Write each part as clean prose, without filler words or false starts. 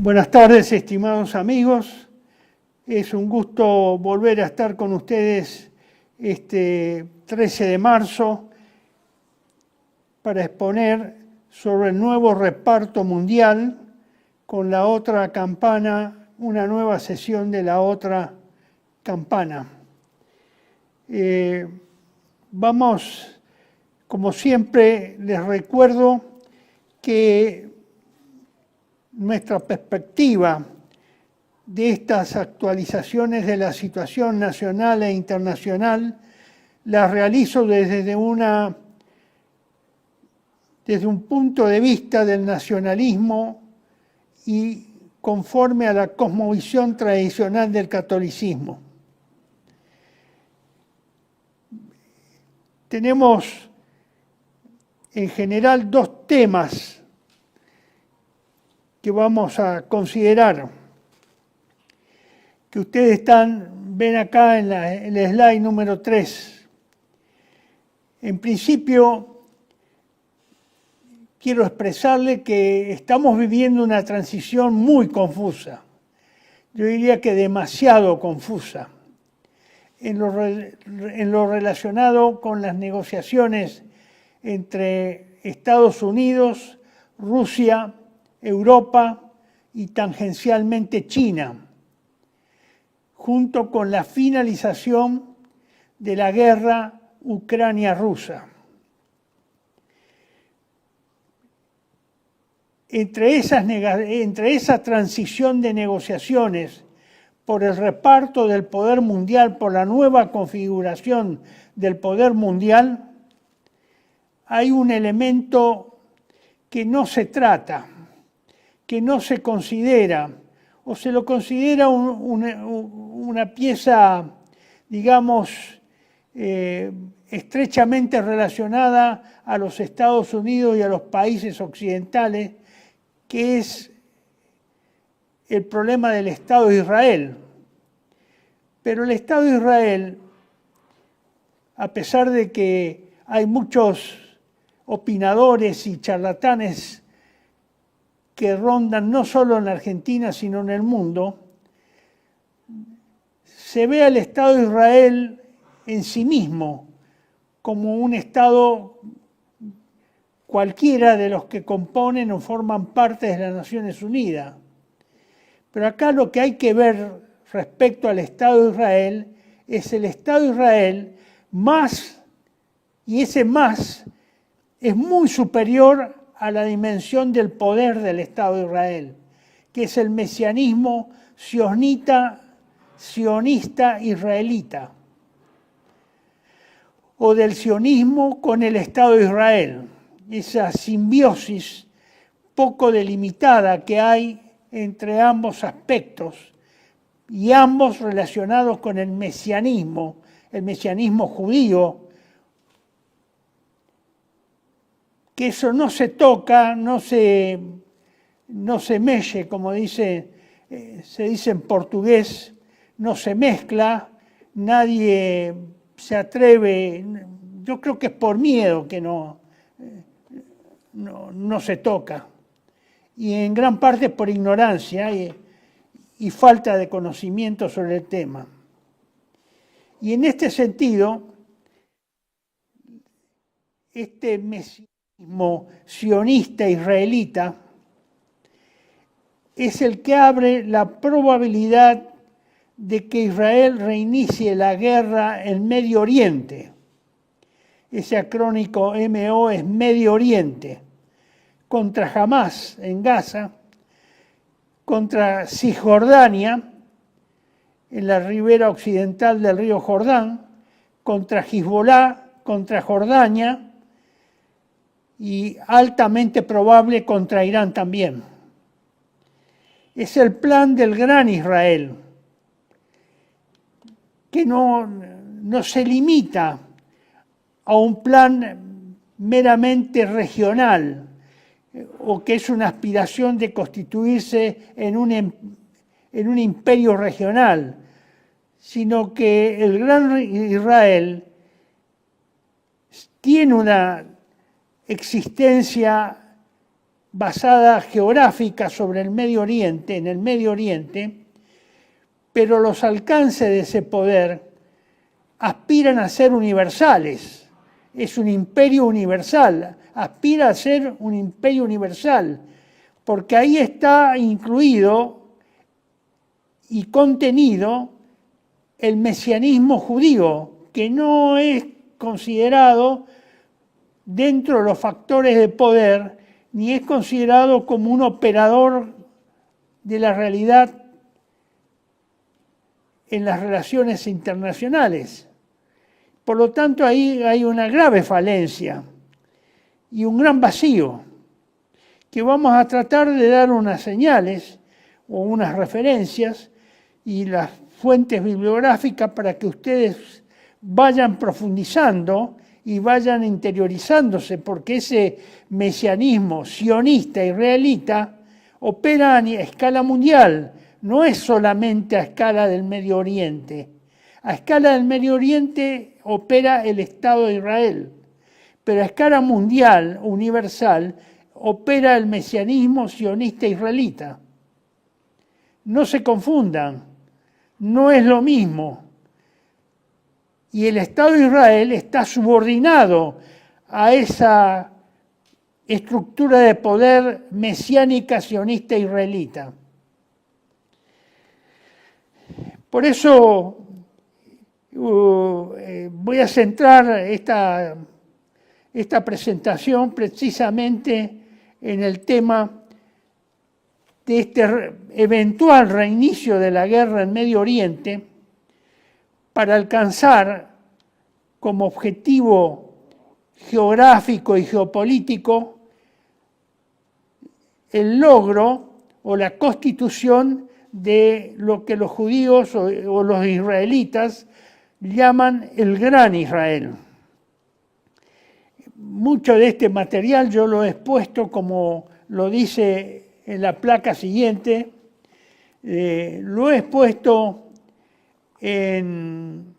Buenas tardes, estimados amigos. Es un gusto volver a estar con ustedes este 13 de marzo para exponer sobre el nuevo reparto mundial con la otra campana, una nueva sesión de la otra campana. Vamos, como siempre, les recuerdo que nuestra perspectiva de estas actualizaciones de la situación nacional e internacional las realizo desde un punto de vista del nacionalismo y conforme a la cosmovisión tradicional del catolicismo. Tenemos en general dos temas que vamos a considerar, que ustedes ven acá en el slide número 3. En principio, quiero expresarle que estamos viviendo una transición muy confusa. Yo diría que demasiado confusa en lo relacionado con las negociaciones entre Estados Unidos, Rusia, Europa y tangencialmente China, junto con la finalización de la guerra Ucrania-rusa. Entre esa transición de negociaciones por el reparto del poder mundial, por la nueva configuración del poder mundial, hay un elemento que no se trata, que no se considera, o se lo considera una pieza, digamos, estrechamente relacionada a los Estados Unidos y a los países occidentales, que es el problema del Estado de Israel. Pero el Estado de Israel, a pesar de que hay muchos opinadores y charlatanes que rondan no solo en la Argentina, sino en el mundo, se ve al Estado de Israel en sí mismo como un Estado cualquiera de los que componen o forman parte de las Naciones Unidas. Pero acá lo que hay que ver respecto al Estado de Israel es el Estado de Israel más, y ese más es muy superior a la dimensión del poder del Estado de Israel, que es el mesianismo sionista israelita, o del sionismo con el Estado de Israel, esa simbiosis poco delimitada que hay entre ambos aspectos, y ambos relacionados con el mesianismo judío, que eso no se toca, no se meche, como se dice en portugués, no se mezcla, nadie se atreve, yo creo que es por miedo que no se toca, y en gran parte por ignorancia y falta de conocimiento sobre el tema. Y en este sentido, este mesianismo sionista israelita es el que abre la probabilidad de que Israel reinicie la guerra en Medio Oriente. Ese acrónico MO es Medio Oriente, contra Hamás en Gaza, contra Cisjordania, en la ribera occidental del río Jordán, contra Hezbolá, contra Jordania, y altamente probable contra Irán también. Es el plan del gran Israel, que no se limita a un plan meramente regional, o que es una aspiración de constituirse en un imperio regional, sino que el gran Israel tiene una existencia basada geográfica sobre el Medio Oriente, en el Medio Oriente, pero los alcances de ese poder aspiran a ser universales. Es un imperio universal, aspira a ser un imperio universal, porque ahí está incluido y contenido el mesianismo judío, que no es considerado dentro de los factores de poder, ni es considerado como un operador de la realidad en las relaciones internacionales. Por lo tanto, ahí hay una grave falencia y un gran vacío, que vamos a tratar de dar unas señales o unas referencias y las fuentes bibliográficas para que ustedes vayan profundizando y vayan interiorizándose, porque ese mesianismo sionista israelita opera a escala mundial, no es solamente a escala del Medio Oriente. A escala del Medio Oriente opera el Estado de Israel, pero a escala mundial, universal, opera el mesianismo sionista israelita. No se confundan, no es lo mismo. Y el Estado de Israel está subordinado a esa estructura de poder mesiánica sionista israelita. Por eso voy a centrar esta presentación precisamente en el tema de este eventual reinicio de la guerra en Medio Oriente para alcanzar como objetivo geográfico y geopolítico el logro o la constitución de lo que los judíos o los israelitas llaman el Gran Israel. Mucho de este material yo lo he expuesto, como lo dice en la placa siguiente, lo he expuesto en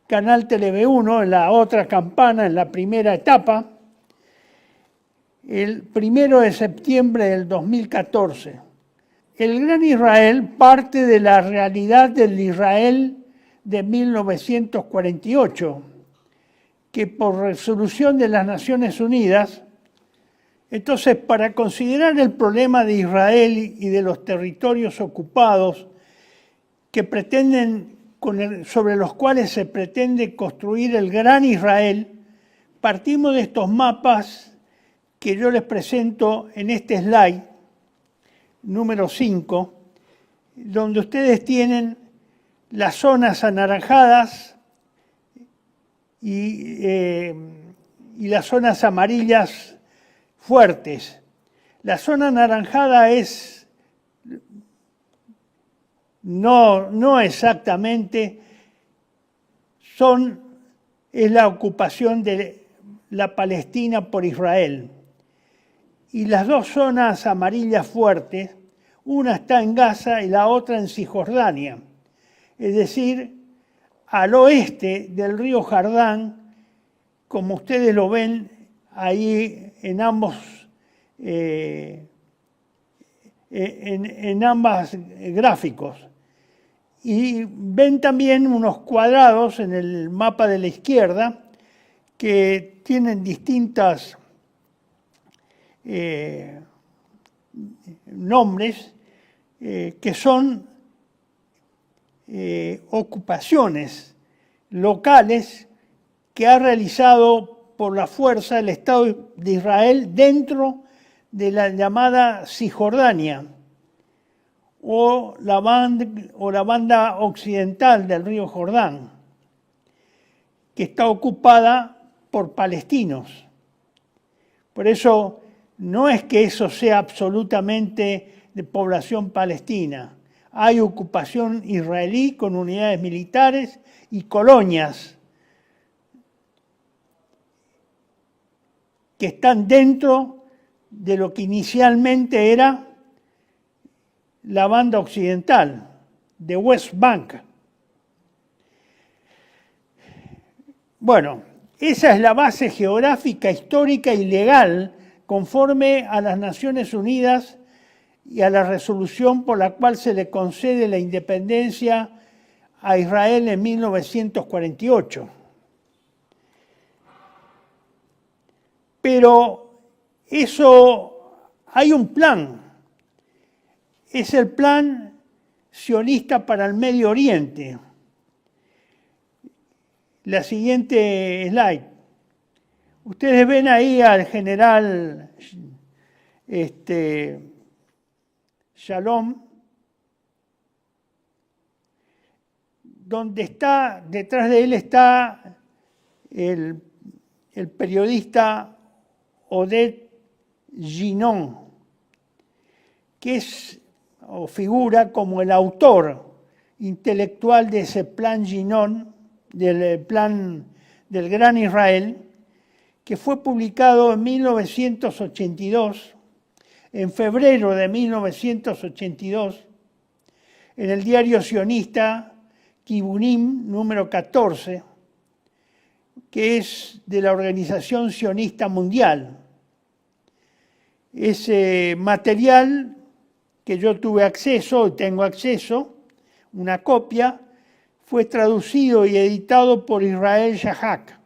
Canal Tele-V1, en la otra campana, en la primera etapa, el 1 de septiembre del 2014. El Gran Israel parte de la realidad del Israel de 1948, que por resolución de las Naciones Unidas, entonces para considerar el problema de Israel y de los territorios ocupados que sobre los cuales se pretende construir el Gran Israel, partimos de estos mapas que yo les presento en este slide, número 5, donde ustedes tienen las zonas anaranjadas y las zonas amarillas fuertes. La zona anaranjada es no exactamente, es la ocupación de la Palestina por Israel. Y las dos zonas amarillas fuertes, una está en Gaza y la otra en Cisjordania, es decir, al oeste del río Jordán, como ustedes lo ven ahí en ambos gráficos. Y ven también unos cuadrados en el mapa de la izquierda que tienen distintas nombres que son ocupaciones locales que ha realizado por la fuerza el Estado de Israel dentro de la llamada Cisjordania o la banda occidental del río Jordán, que está ocupada por palestinos. Por eso no es que eso sea absolutamente de población palestina. Hay ocupación israelí con unidades militares y colonias que están dentro de lo que inicialmente era la banda occidental, de West Bank. Bueno, esa es la base geográfica, histórica y legal conforme a las Naciones Unidas y a la resolución por la cual se le concede la independencia a Israel en 1948. Pero eso, hay un plan, es el plan sionista para el Medio Oriente. La siguiente slide. Ustedes ven ahí al general Shalom, donde está, detrás de él está el periodista Oded Ginon, que es o figura como el autor intelectual de ese plan Ginon, del plan del Gran Israel, que fue publicado en 1982, en febrero de 1982, en el diario sionista Kibunim número 14, que es de la Organización Sionista Mundial. Ese material que yo tuve acceso y tengo acceso, una copia, fue traducido y editado por Israel Shahak,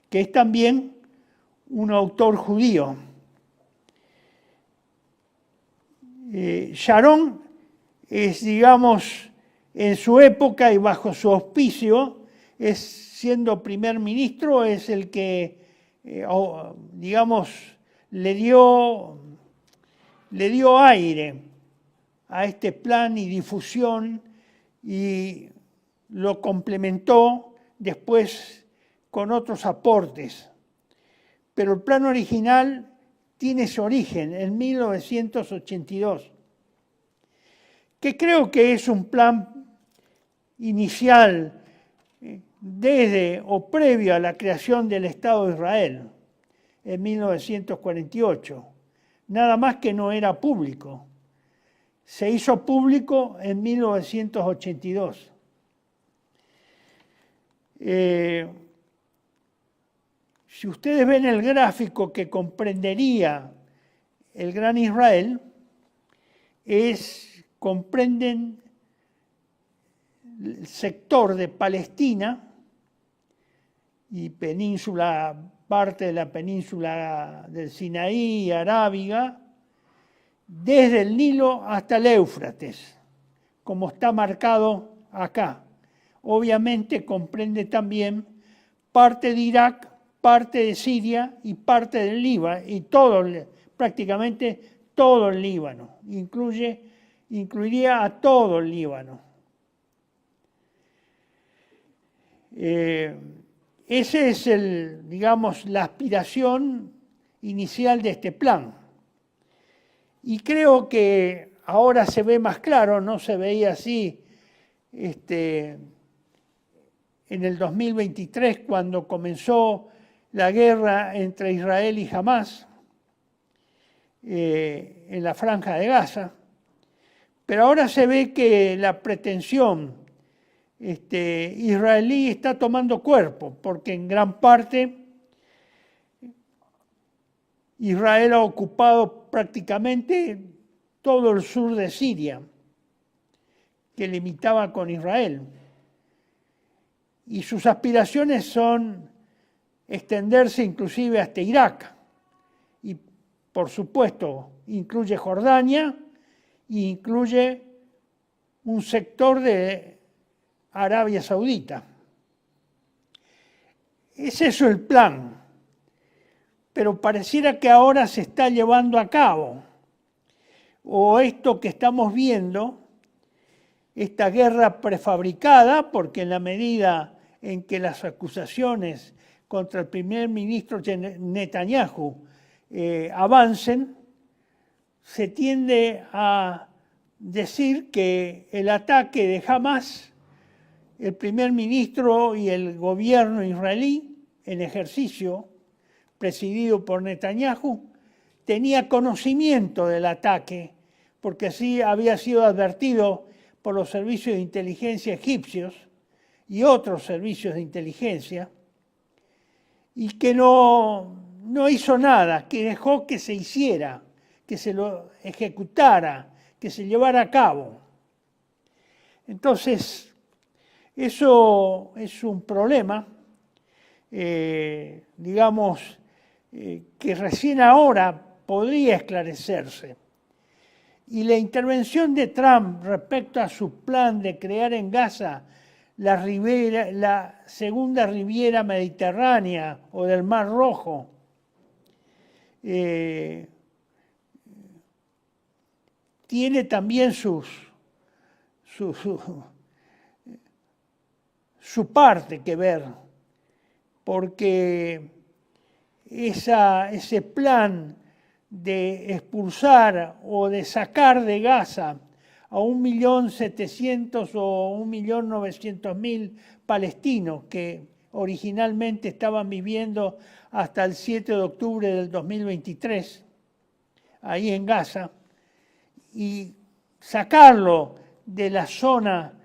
que es también un autor judío. Sharon es, digamos, en su época y bajo su auspicio, siendo primer ministro, es el que, digamos, le dio aire a este plan y difusión y lo complementó después con otros aportes. Pero el plan original tiene su origen en 1982, que creo que es un plan inicial desde o previo a la creación del Estado de Israel en 1948, nada más que no era público. Se hizo público en 1982. Si ustedes ven el gráfico que comprendería el Gran Israel, comprenden el sector de Palestina y parte de la península del Sinaí, Arábiga, desde el Nilo hasta el Éufrates, como está marcado acá. Obviamente comprende también parte de Irak, parte de Siria y parte del Líbano, y prácticamente todo el Líbano, incluiría a todo el Líbano. Esa es digamos, la aspiración inicial de este plan. Y creo que ahora se ve más claro, no se veía así en el 2023, cuando comenzó la guerra entre Israel y Hamás en la Franja de Gaza. Pero ahora se ve que la pretensión israelí está tomando cuerpo, porque en gran parte Israel ha ocupado prácticamente todo el sur de Siria, que limitaba con Israel. Y sus aspiraciones son extenderse inclusive hasta Irak. Y, por supuesto, incluye Jordania e incluye un sector de Arabia Saudita. Es eso el plan, pero pareciera que ahora se está llevando a cabo, o esto que estamos viendo, esta guerra prefabricada, porque en la medida en que las acusaciones contra el primer ministro Netanyahu avancen, se tiende a decir que el ataque de Hamás, el primer ministro y el gobierno israelí en ejercicio, presidido por Netanyahu, tenía conocimiento del ataque, porque así había sido advertido por los servicios de inteligencia egipcios y otros servicios de inteligencia, y que no no hizo nada, que dejó que se hiciera, que se lo ejecutara, que se llevara a cabo. Entonces, eso es un problema, digamos, que recién ahora podría esclarecerse. Y la intervención de Trump respecto a su plan de crear en Gaza la segunda Riviera Mediterránea o del Mar Rojo, tiene también su parte que ver, porque ese plan de expulsar o de sacar de Gaza a 1.700.000 o 1.900.000 palestinos que originalmente estaban viviendo hasta el 7 de octubre del 2023, ahí en Gaza, y sacarlo de la zona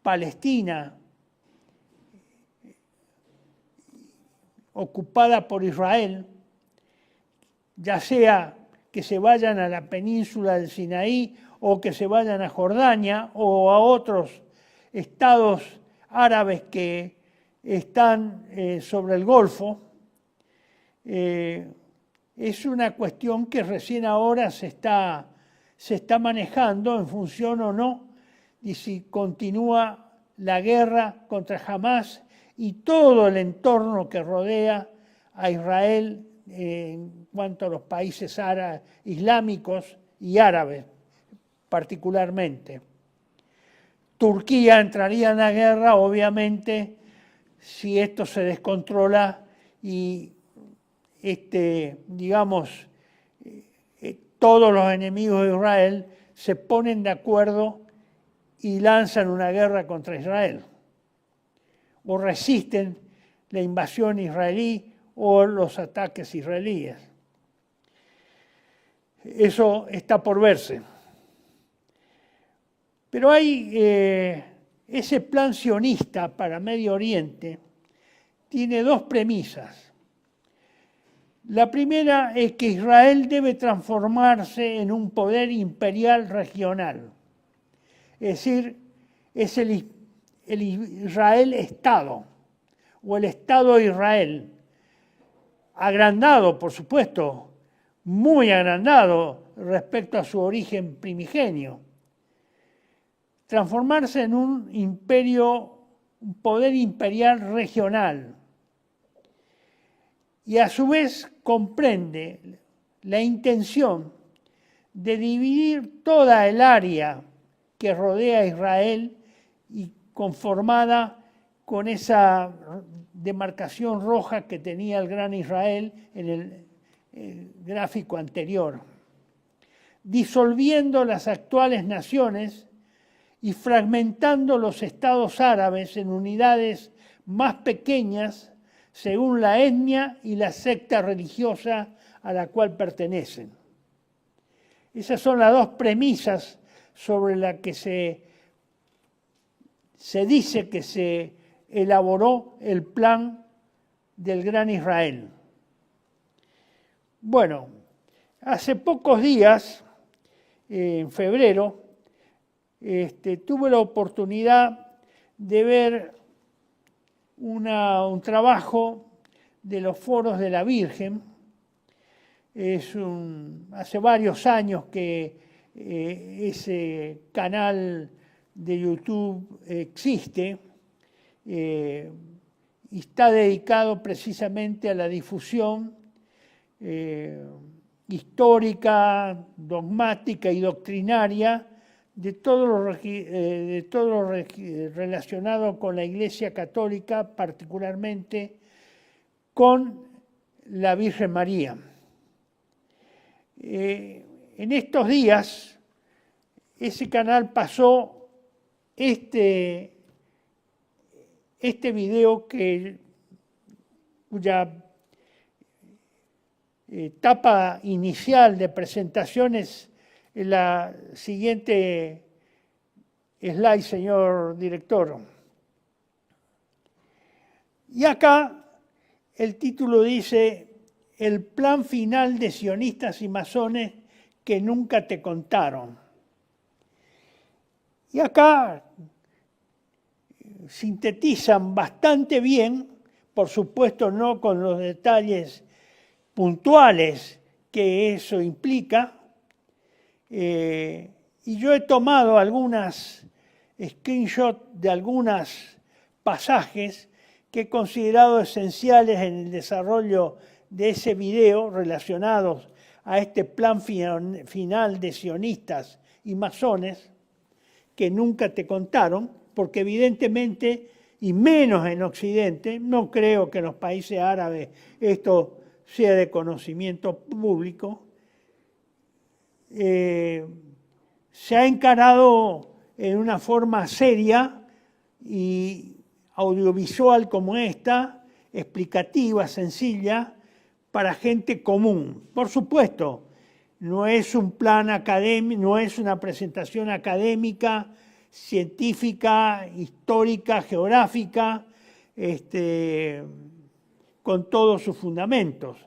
palestina ocupada por Israel, ya sea que se vayan a la península del Sinaí o que se vayan a Jordania o a otros estados árabes que están sobre el Golfo, es una cuestión que recién ahora se está manejando en función o no de si continúa la guerra contra Hamás y todo el entorno que rodea a Israel en cuanto a los países islámicos y árabes particularmente. Turquía entraría en la guerra, obviamente, si esto se descontrola y digamos, todos los enemigos de Israel se ponen de acuerdo y lanzan una guerra contra Israel, o resisten la invasión israelí o los ataques israelíes. Eso está por verse. Pero hay ese plan sionista para Medio Oriente, tiene dos premisas. La primera es que Israel debe transformarse en un poder imperial regional. Es decir, es el Israel-Estado, o el Estado de Israel, agrandado, por supuesto, muy agrandado respecto a su origen primigenio. Transformarse en un poder imperial regional. Y a su vez comprende la intención de dividir toda el área que rodea a Israel y conformada con esa demarcación roja que tenía el Gran Israel en el gráfico anterior, disolviendo las actuales naciones y fragmentando los estados árabes en unidades más pequeñas según la etnia y la secta religiosa a la cual pertenecen. Esas son las dos premisas sobre las que se dice que se elaboró el plan del Gran Israel. Bueno, hace pocos días, en febrero, tuve la oportunidad de ver un trabajo de los foros de la Virgen. Hace varios años que ese canal de YouTube existe y está dedicado precisamente a la difusión histórica, dogmática y doctrinaria de todo lo relacionado con la Iglesia Católica, particularmente con la Virgen María. En estos días, ese canal pasó este video cuya etapa inicial de presentaciones es la siguiente slide, señor director. Y acá el título dice: el plan final de sionistas y masones que nunca te contaron. Y acá sintetizan bastante bien, por supuesto no con los detalles puntuales que eso implica, y yo he tomado algunas screenshots de algunos pasajes que he considerado esenciales en el desarrollo de ese video relacionados a este plan final de sionistas y masones que nunca te contaron, porque evidentemente, y menos en Occidente, no creo que en los países árabes esto sea de conocimiento público, se ha encarado en una forma seria y audiovisual como esta, explicativa, sencilla, para gente común. Por supuesto, no es un plan académico, no es una presentación académica, científica, histórica, geográfica, con todos sus fundamentos.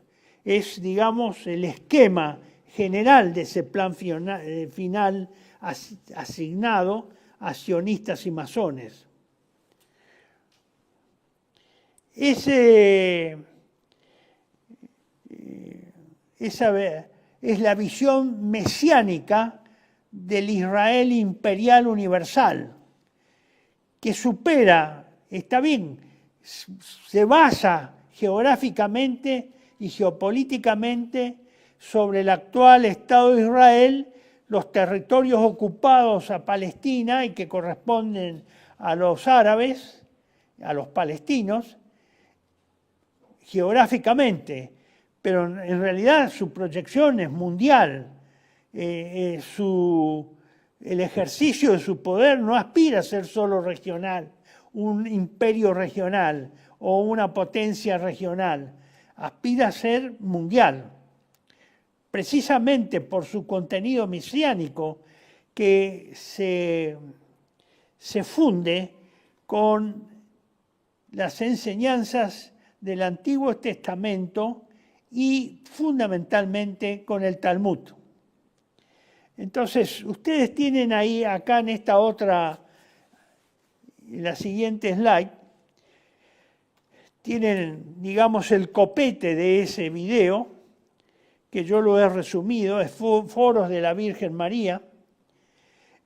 Es, digamos, el esquema general de ese plan final asignado a sionistas y masones. Esa es la visión mesiánica del Israel imperial universal, que supera, está bien, se basa geográficamente y geopolíticamente sobre el actual Estado de Israel, los territorios ocupados a Palestina y que corresponden a los árabes, a los palestinos, geográficamente, pero en realidad su proyección es mundial. El ejercicio de su poder no aspira a ser solo regional, un imperio regional o una potencia regional, aspira a ser mundial, precisamente por su contenido mesiánico que se funde con las enseñanzas del Antiguo Testamento y fundamentalmente con el Talmud. Entonces, ustedes tienen ahí, acá en esta otra, en la siguiente slide, tienen, digamos, el copete de ese video, que yo lo he resumido, es Foros de la Virgen María,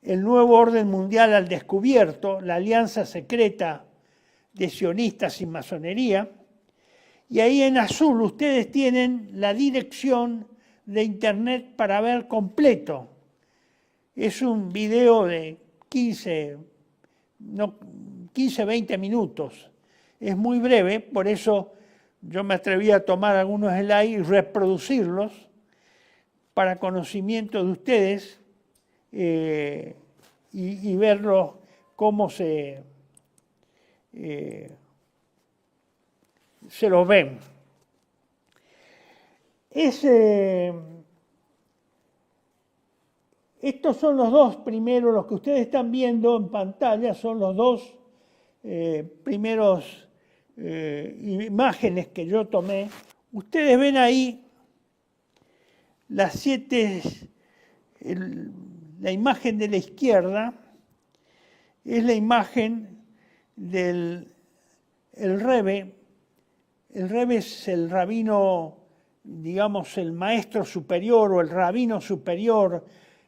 el nuevo orden mundial al descubierto, la alianza secreta de sionistas y masonería, y ahí en azul ustedes tienen la dirección de internet para ver completo. Es un video de 15-20 minutos. Es muy breve, por eso yo me atreví a tomar algunos slides y reproducirlos para conocimiento de ustedes y verlos cómo se los ven. Estos son los dos primeros, los que ustedes están viendo en pantalla, son los dos primeros imágenes que yo tomé. Ustedes ven ahí las 7, la imagen de la izquierda es la imagen del Rebbe. El Rebbe es el rabino, digamos, el maestro superior o el rabino superior,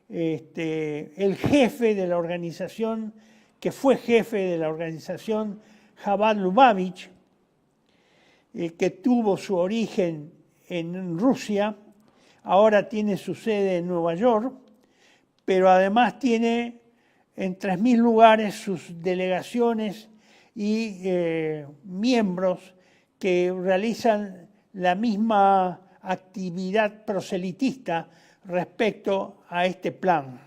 el jefe de la organización, que fue jefe de la organización Chabad Lubavitch, que tuvo su origen en Rusia, ahora tiene su sede en Nueva York, pero además tiene en 3.000 lugares sus delegaciones y miembros que realizan la misma actividad proselitista respecto a este plan.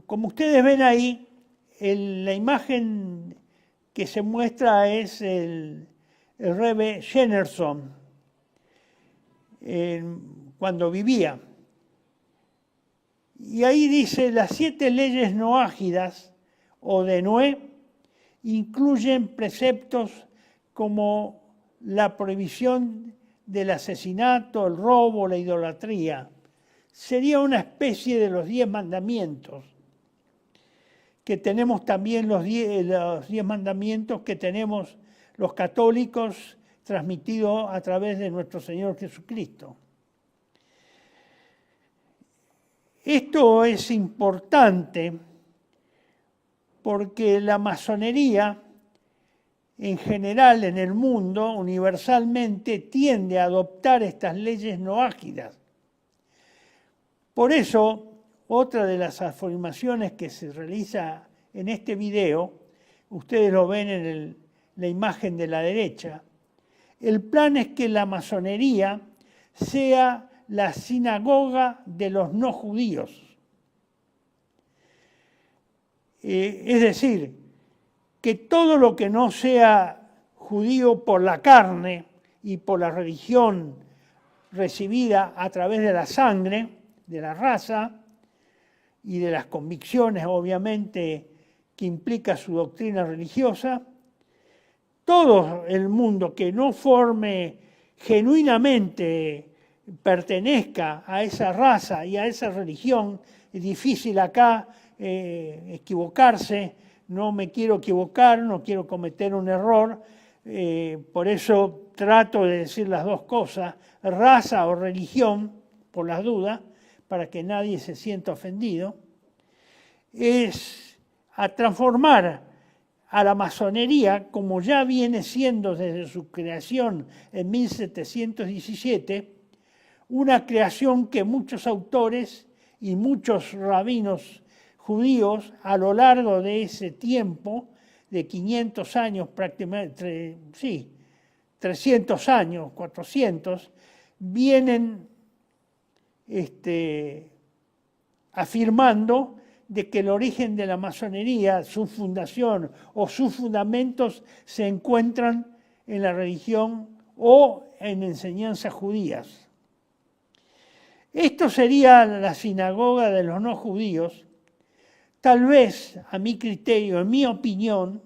Como ustedes ven ahí, la imagen que se muestra es el Rebbe Shenerson, cuando vivía. Y ahí dice, las 7 leyes noágidas o de Noé incluyen preceptos como la prohibición del asesinato, el robo, la idolatría. Sería una especie de los 10 mandamientos, que tenemos también los 10 mandamientos que tenemos los católicos transmitidos a través de nuestro Señor Jesucristo. Esto es importante porque la masonería, en general en el mundo, universalmente, tiende a adoptar estas leyes noágidas. Por eso, otra de las afirmaciones que se realiza en este video, ustedes lo ven en la imagen de la derecha, el plan es que la masonería sea la sinagoga de los no judíos. Es decir, que todo lo que no sea judío por la carne y por la religión recibida a través de la sangre, de la raza y de las convicciones, obviamente, que implica su doctrina religiosa, todo el mundo que no forme genuinamente, pertenezca a esa raza y a esa religión, es difícil acá equivocarse, no me quiero equivocar, no quiero cometer un error, por eso trato de decir las dos cosas, raza o religión, por las dudas, para que nadie se sienta ofendido, es a transformar a la masonería, como ya viene siendo desde su creación en 1717, una creación que muchos autores y muchos rabinos judíos a lo largo de ese tiempo, de 500 años prácticamente, 300 años, 400, vienen afirmando de que el origen de la masonería, su fundación o sus fundamentos se encuentran en la religión o en enseñanzas judías. Esto sería la sinagoga de los no judíos. Tal vez, a mi criterio, en mi opinión,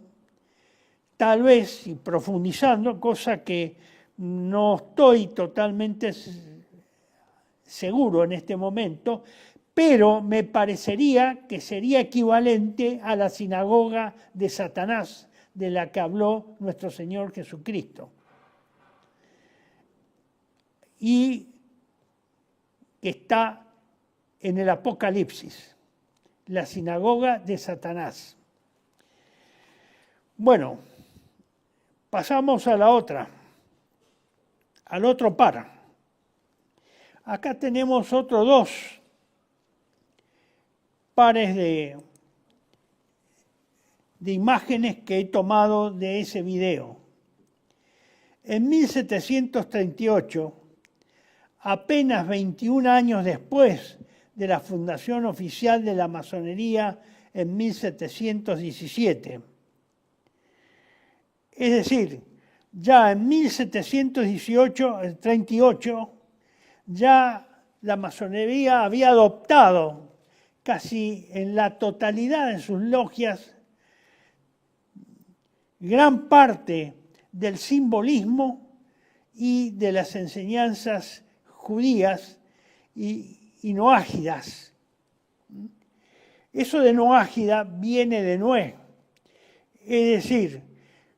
tal vez, y profundizando, cosa que no estoy totalmente seguro en este momento, pero me parecería que sería equivalente a la sinagoga de Satanás, de la que habló nuestro Señor Jesucristo. Y que está en el Apocalipsis, la sinagoga de Satanás. Bueno, pasamos a la otra, al otro par. Acá tenemos otros dos pares de imágenes que he tomado de ese video. En 1738, apenas 21 años después de la fundación oficial de la masonería en 1717. Es decir, ya en 1738, ya la masonería había adoptado casi en la totalidad de sus logias gran parte del simbolismo y de las enseñanzas judías y noágidas. Eso de noágida viene de Noé, es decir,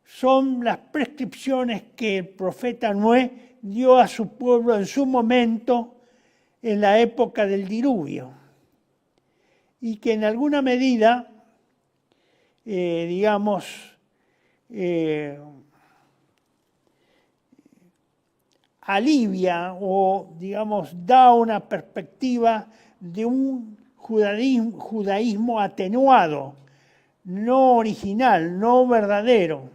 son las prescripciones que el profeta Noé dio a su pueblo en su momento en la época del diluvio y que en alguna medida, alivia o, da una perspectiva de un judaísmo atenuado, no original, no verdadero.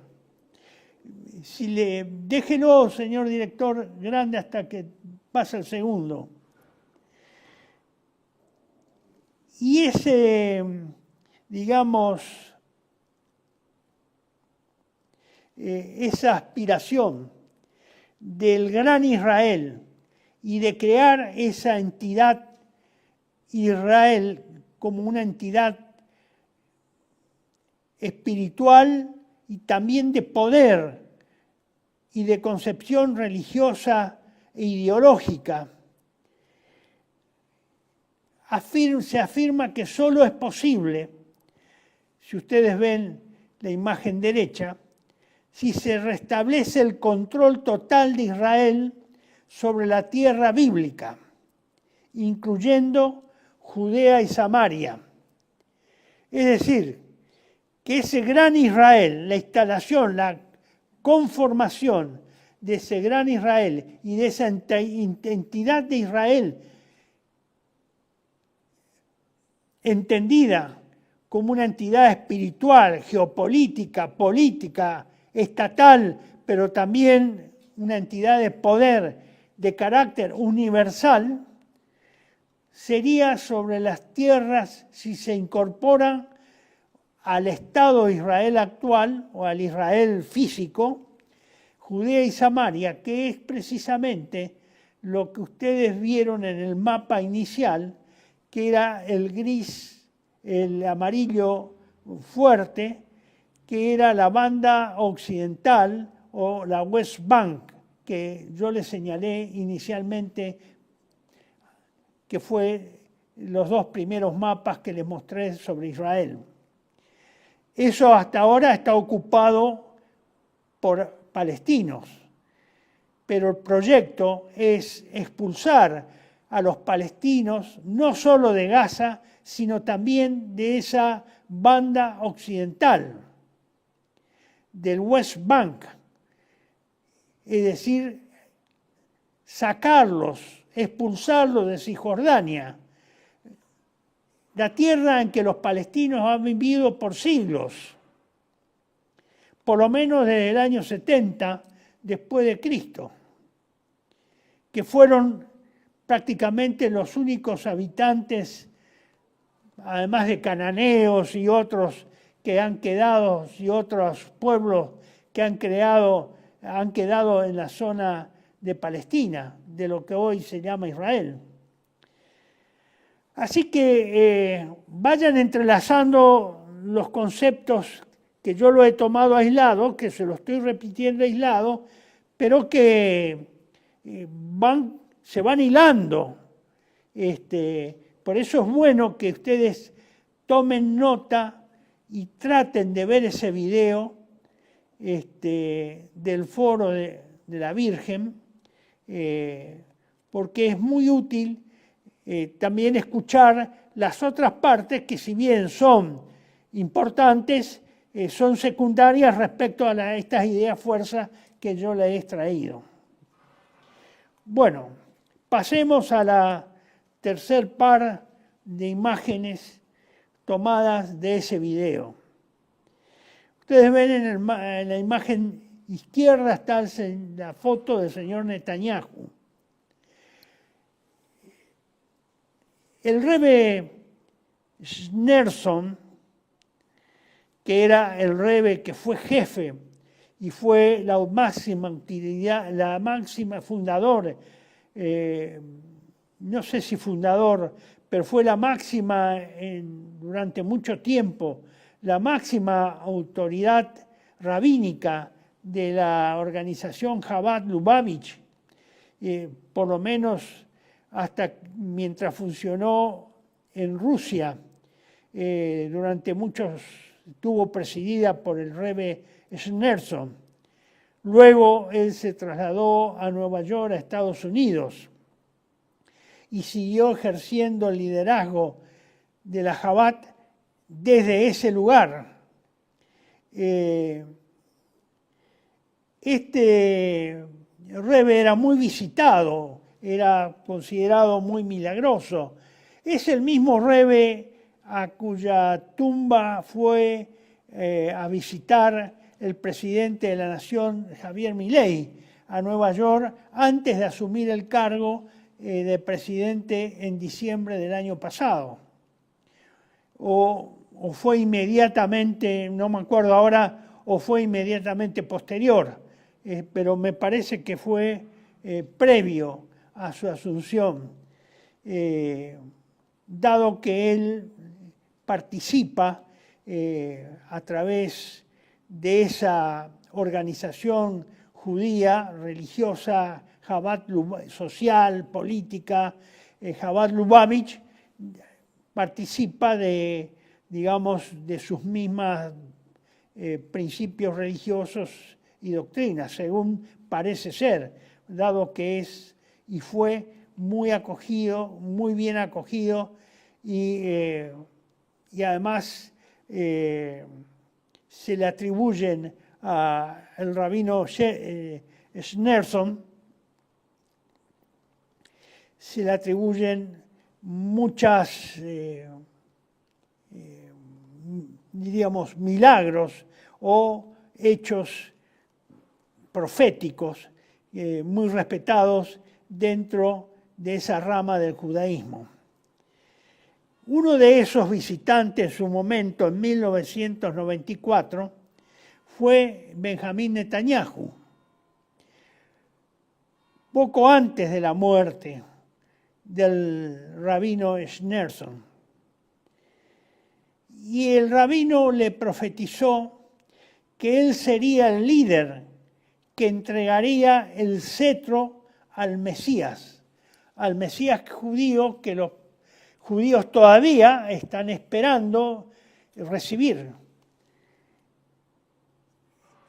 Déjelo, señor director, grande hasta que pase el segundo. Y ese, esa aspiración del gran Israel y de crear esa entidad Israel como una entidad espiritual y también de poder y de concepción religiosa e ideológica. Se afirma que solo es posible, si ustedes ven la imagen derecha, si se restablece el control total de Israel sobre la tierra bíblica, incluyendo Judea y Samaria. Es decir, que ese gran Israel, la instalación, la conformación de ese gran Israel y de esa entidad de Israel entendida como una entidad espiritual, geopolítica, política, estatal, pero también una entidad de poder de carácter universal, sería sobre las tierras si se incorporan al Estado de Israel actual o al Israel físico, Judea y Samaria, que es precisamente lo que ustedes vieron en el mapa inicial, que era el gris, el amarillo fuerte, que era la banda occidental o la West Bank, que yo les señalé inicialmente, que fue los dos primeros mapas que les mostré sobre Israel. Eso hasta ahora está ocupado por palestinos, pero el proyecto es expulsar a los palestinos no solo de Gaza, sino también de esa banda occidental, del West Bank, es decir, sacarlos, expulsarlos de Cisjordania, la tierra en que los palestinos han vivido por siglos, por lo menos desde el año 70 después de Cristo, que fueron prácticamente los únicos habitantes, además de cananeos y otros que han quedado, y otros pueblos que han quedado en la zona de Palestina, de lo que hoy se llama Israel. Así que vayan entrelazando los conceptos que yo lo he tomado aislado, que se lo estoy repitiendo aislado, pero que se van hilando. Por eso es bueno que ustedes tomen nota y traten de ver ese video del foro de la Virgen, porque es muy útil también escuchar las otras partes que, si bien son importantes, son secundarias respecto a estas ideas fuerzas que yo le he extraído. Bueno, pasemos a la tercer par de imágenes tomadas de ese video. Ustedes ven en la imagen izquierda está la foto del señor Netanyahu. El Rebbe Schneerson, que era el Rebbe que fue jefe y fue la máxima fundador, no sé si fundador, pero fue la máxima durante mucho tiempo, la máxima autoridad rabínica de la organización Chabad Lubavitch, por lo menos hasta mientras funcionó en Rusia, durante muchos estuvo presidida por el Rebbe Schneerson. Luego él se trasladó a Nueva York, a Estados Unidos, y siguió ejerciendo el liderazgo de la Chabad desde ese lugar. Este Rebbe era muy visitado, era considerado muy milagroso. Es el mismo Rebbe a cuya tumba fue a visitar el presidente de la Nación, Javier Milei, a Nueva York, antes de asumir el cargo de presidente en diciembre del año pasado. O fue inmediatamente, no me acuerdo ahora, o fue inmediatamente posterior, pero me parece que fue previo a su asunción, dado que él participa a través de esa organización judía, religiosa, social, política, Chabad Lubavitch, participa de, digamos, de sus mismas principios religiosos y doctrinas, según parece ser, dado que es y fue muy acogido, muy bien acogido, y además se le atribuyen al rabino Schneerson, se le atribuyen muchas, diríamos, milagros o hechos proféticos muy respetados dentro de esa rama del judaísmo. Uno de esos visitantes en su momento, en 1994, fue Benjamín Netanyahu. Poco antes de la muerte del rabino Schneerson. Y el rabino le profetizó que él sería el líder que entregaría el cetro al Mesías judío, que los judíos todavía están esperando recibir.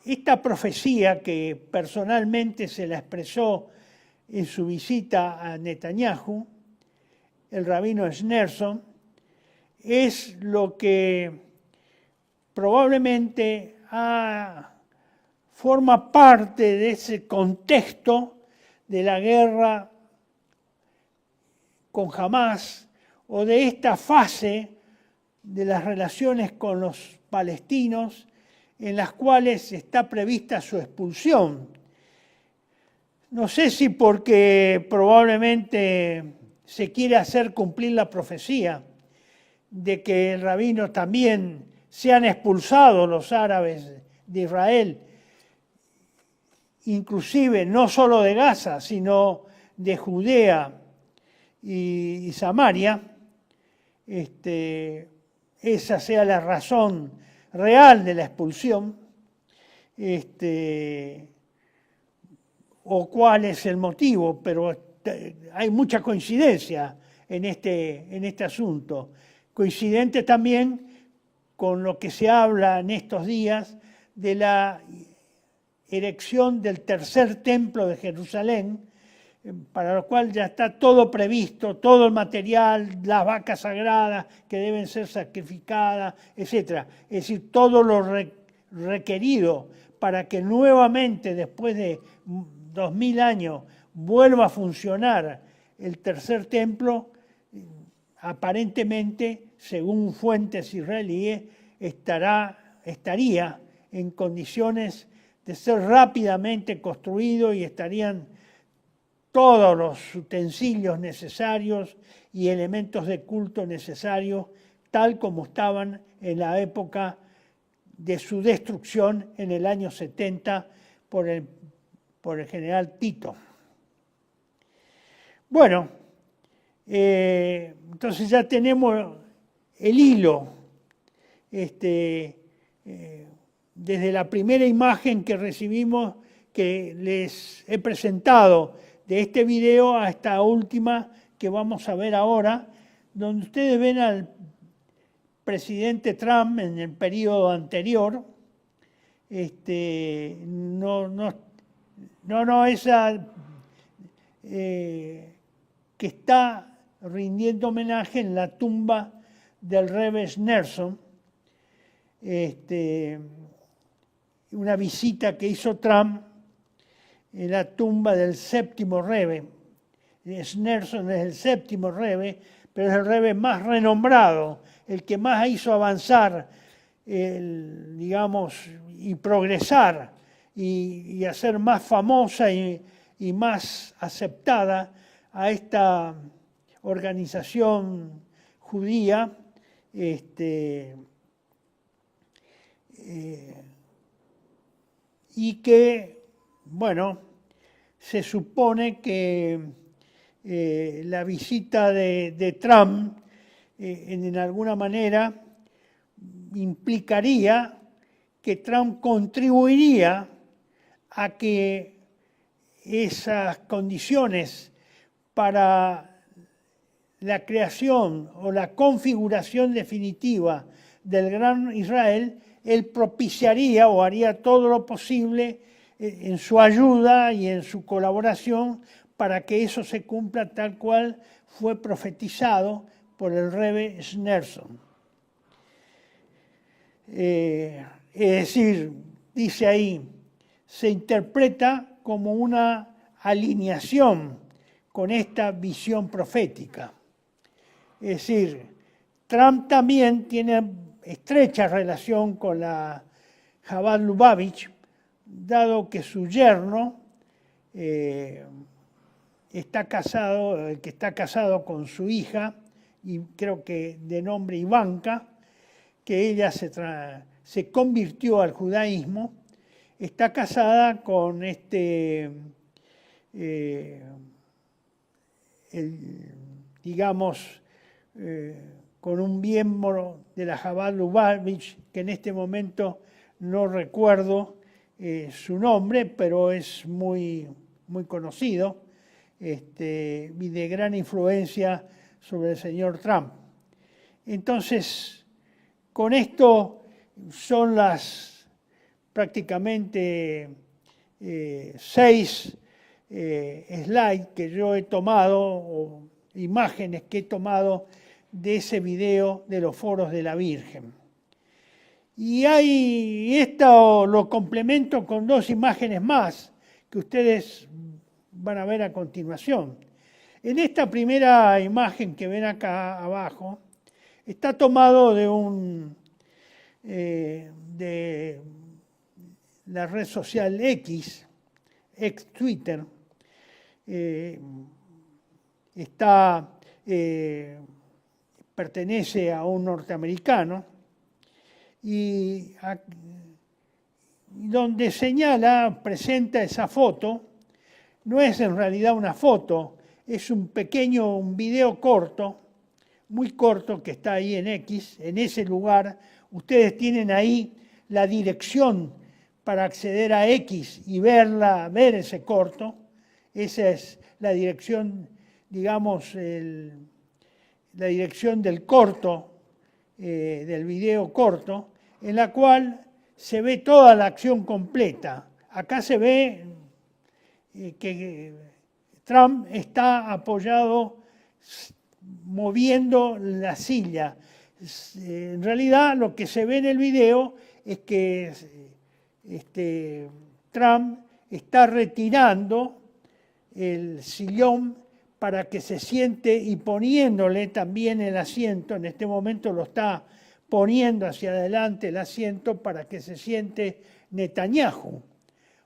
Esta profecía, que personalmente se la expresó en su visita a Netanyahu, el rabino Schneerson, es lo que probablemente forma parte de ese contexto de la guerra con Hamás, o de esta fase de las relaciones con los palestinos, en las cuales está prevista su expulsión. No sé si porque probablemente se quiere hacer cumplir la profecía de que el rabino también sean expulsados los árabes de Israel, inclusive no solo de Gaza, sino de Judea y Samaria, esa sea la razón real de la expulsión, o cuál es el motivo, pero hay mucha coincidencia en este asunto. Coincidente también con lo que se habla en estos días de la erección del tercer templo de Jerusalén, para lo cual ya está todo previsto, todo el material, las vacas sagradas que deben ser sacrificadas, etc. Es decir, todo lo requerido para que nuevamente, después de 2000 años, vuelva a funcionar el tercer templo. Aparentemente, según fuentes israelíes, estaría en condiciones de ser rápidamente construido y estarían todos los utensilios necesarios y elementos de culto necesarios, tal como estaban en la época de su destrucción en el año 70 por el general Tito. Bueno, entonces ya tenemos el hilo, desde la primera imagen que recibimos, que les he presentado de este video, a esta última que vamos a ver ahora, donde ustedes ven al presidente Trump en el periodo anterior, esa que está rindiendo homenaje en la tumba del Rebbe Schneerson, una visita que hizo Trump en la tumba del séptimo Rebbe. Schneerson es el séptimo Rebbe, pero es el Rebbe más renombrado, el que más hizo avanzar, digamos, y progresar y hacer más famosa y más aceptada a esta organización judía, y que, bueno, se supone que la visita de Trump en alguna manera implicaría que Trump contribuiría a que esas condiciones para la creación o la configuración definitiva del Gran Israel, él propiciaría o haría todo lo posible en su ayuda y en su colaboración para que eso se cumpla tal cual fue profetizado por el Rebbe Schneerson. Es decir, dice ahí, se interpreta como una alineación con esta visión profética. Es decir, Trump también tiene estrecha relación con la Chabad Lubavitch, dado que su yerno está casado, el que está casado con su hija, y creo que de nombre Ivanka, que ella se convirtió al judaísmo, está casada con con un miembro de la Chabad Lubavitch, que en este momento no recuerdo su nombre, pero es muy, muy conocido y de gran influencia sobre el señor Trump. Entonces, con esto son las prácticamente 6 slides que yo he tomado, o imágenes que he tomado de ese video de los foros de la Virgen. Y esto lo complemento con 2 imágenes más que ustedes van a ver a continuación. En esta primera imagen que ven acá abajo, está tomado de la red social X, ex Twitter. Pertenece a un norteamericano y donde presenta esa foto. No es en realidad una foto, es un video corto, muy corto, que está ahí en X, en ese lugar. Ustedes tienen ahí la dirección para acceder a X y ver ese corto. Esa es la dirección, digamos, la dirección del corto, del video corto, en la cual se ve toda la acción completa. Acá se ve que Trump está apoyado moviendo la silla. En realidad lo que se ve en el video es que Trump está retirando el sillón para que se siente y poniéndole también el asiento. En este momento lo está poniendo hacia adelante el asiento para que se siente Netanyahu.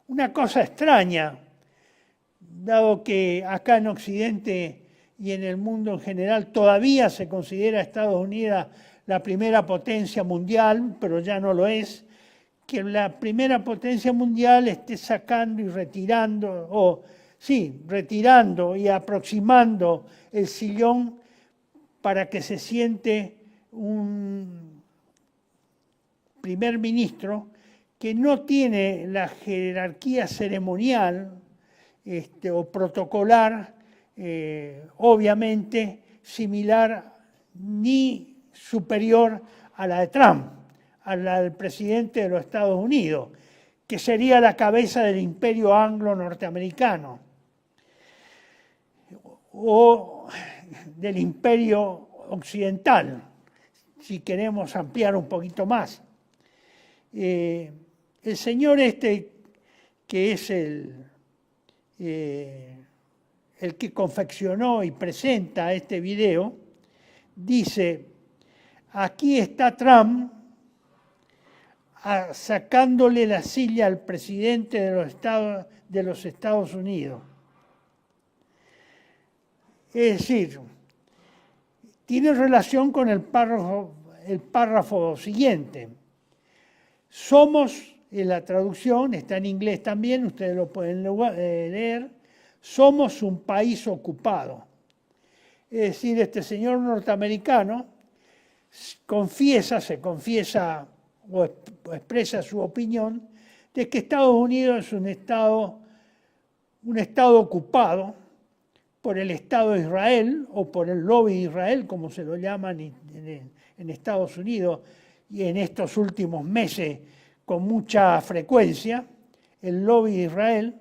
Una cosa extraña, dado que acá en Occidente y en el mundo en general todavía se considera Estados Unidos la primera potencia mundial, pero ya no lo es, que la primera potencia mundial esté sacando y retirando, retirando y aproximando el sillón para que se siente un primer ministro que no tiene la jerarquía ceremonial o protocolar, obviamente similar ni superior a la de Trump, a la del presidente de los Estados Unidos, que sería la cabeza del imperio anglo-norteamericano o del imperio occidental, si queremos ampliar un poquito más. El señor que es el que confeccionó y presenta este video, dice: aquí está Trump sacándole la silla al presidente de los Estados Unidos. Es decir, tiene relación con el párrafo siguiente. Somos, en la traducción, está en inglés también, ustedes lo pueden leer, somos un país ocupado. Es decir, este señor norteamericano se confiesa o expresa su opinión de que Estados Unidos es un estado ocupado por el Estado de Israel o por el lobby de Israel, como se lo llaman en Estados Unidos, y en estos últimos meses con mucha frecuencia, el lobby de Israel,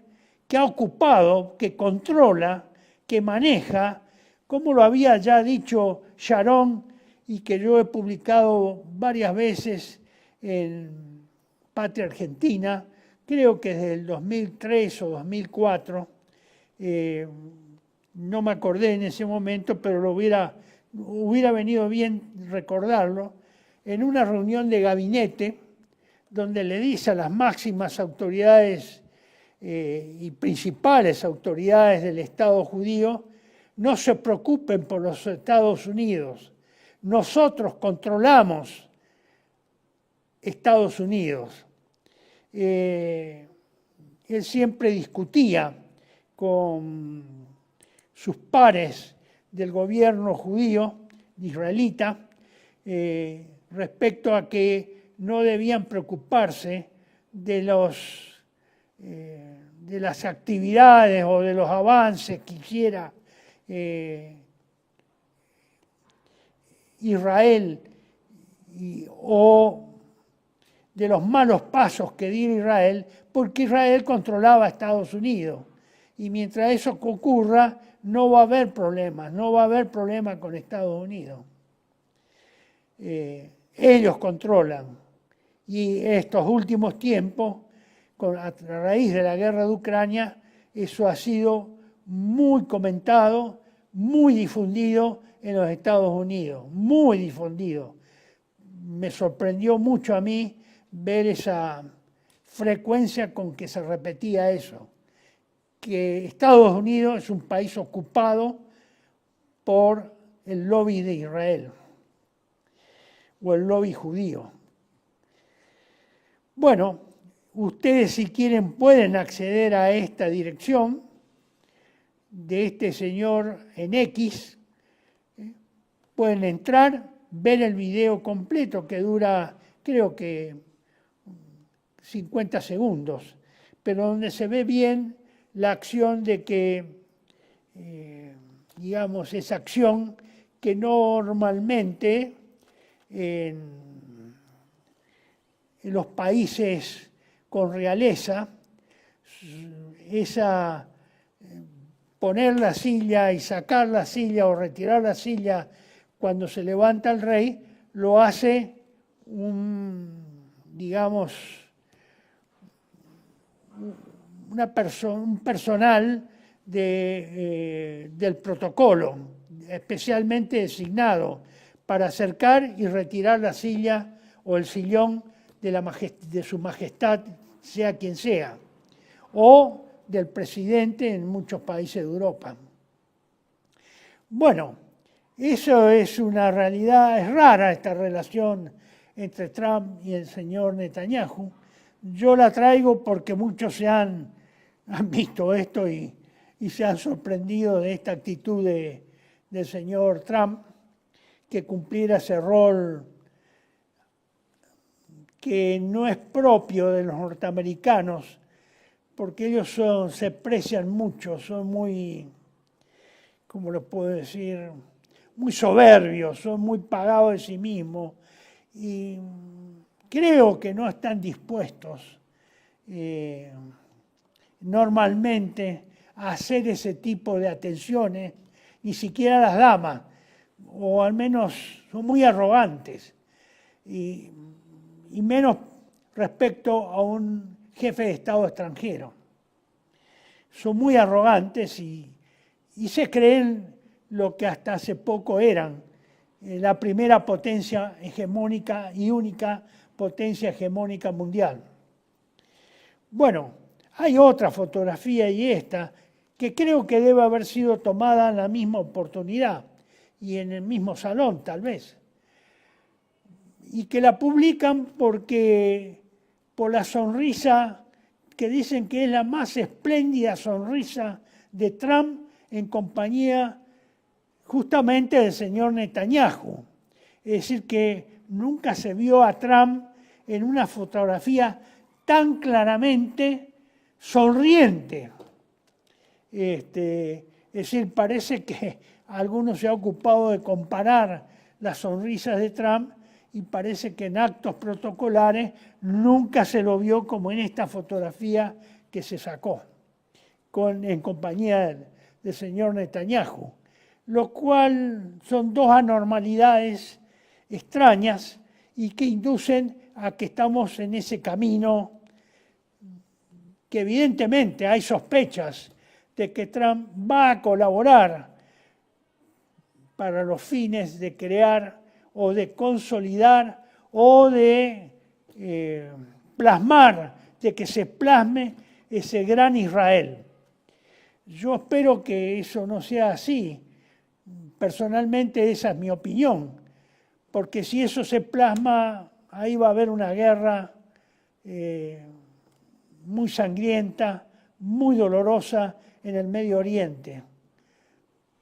que ha ocupado, que controla, que maneja, como lo había ya dicho Sharon y que yo he publicado varias veces en Patria Argentina, creo que desde el 2003 o 2004, no me acordé en ese momento, pero hubiera venido bien recordarlo, en una reunión de gabinete donde le dice a las máximas autoridades y principales autoridades del Estado judío, no se preocupen por los Estados Unidos, nosotros controlamos Estados Unidos. Él siempre discutía con sus pares del gobierno judío, israelita, respecto a que no debían preocuparse de las actividades o de los avances que hiciera Israel o de los malos pasos que diera Israel, porque Israel controlaba a Estados Unidos. Y mientras eso ocurra, no va a haber problemas con Estados Unidos. Ellos controlan. Y estos últimos tiempos, a raíz de la guerra de Ucrania, eso ha sido muy comentado, muy difundido en los Estados Unidos, muy difundido. Me sorprendió mucho a mí ver esa frecuencia con que se repetía eso, que Estados Unidos es un país ocupado por el lobby de Israel o el lobby judío. Bueno, ustedes si quieren pueden acceder a esta dirección de este señor en X, pueden entrar, ver el video completo que dura creo que 50 segundos, pero donde se ve bien la acción de que, digamos, esa acción que normalmente en los países con realeza, esa poner la silla y sacar la silla o retirar la silla cuando se levanta el rey, lo hace un personal del protocolo, especialmente designado para acercar y retirar la silla o el sillón de su majestad, sea quien sea, o del presidente en muchos países de Europa. Bueno, eso es una realidad, es rara esta relación entre Trump y el señor Netanyahu. Yo la traigo porque muchos han visto esto y se han sorprendido de esta actitud del señor Trump, que cumpliera ese rol que no es propio de los norteamericanos, porque ellos se precian mucho, son muy, ¿cómo lo puedo decir?, muy soberbios, son muy pagados de sí mismos y creo que no están dispuestos normalmente a hacer ese tipo de atenciones, ni siquiera las damas, o al menos son muy arrogantes, y menos respecto a un jefe de Estado extranjero. Son muy arrogantes y se creen lo que hasta hace poco eran, la primera potencia hegemónica y única potencia hegemónica mundial. Bueno, hay otra fotografía y esta, que creo que debe haber sido tomada en la misma oportunidad y en el mismo salón, tal vez. Y que la publican por la sonrisa que dicen que es la más espléndida sonrisa de Trump en compañía justamente del señor Netanyahu. Es decir, que nunca se vio a Trump en una fotografía tan claramente sonriente. Es decir, parece que algunos se ha ocupado de comparar las sonrisas de Trump y parece que en actos protocolares nunca se lo vio como en esta fotografía que se sacó en compañía del señor Netanyahu, lo cual son dos anormalidades extrañas y que inducen a que estamos en ese camino que evidentemente hay sospechas de que Trump va a colaborar para los fines de crear o de consolidar o de plasmar, de que se plasme ese gran Israel. Yo espero que eso no sea así. Personalmente esa es mi opinión, porque si eso se plasma, ahí va a haber una guerra muy sangrienta, muy dolorosa en el Medio Oriente.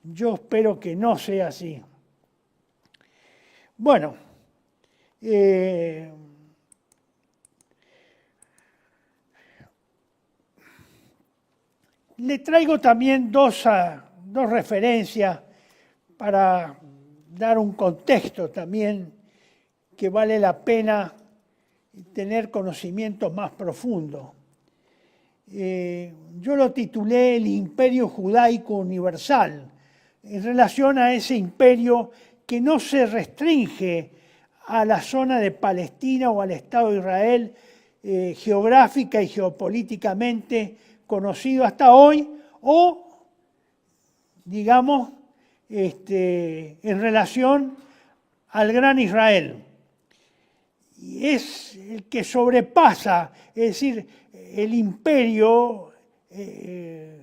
Yo espero que no sea así. Bueno, le traigo también dos referencias para dar un contexto también que vale la pena tener conocimientos más profundos. Yo lo titulé El Imperio Judaico Universal, en relación a ese imperio que no se restringe a la zona de Palestina o al Estado de Israel geográfica y geopolíticamente conocido hasta hoy, o, digamos, en relación al Gran Israel. Y es el que sobrepasa, es decir, el imperio, el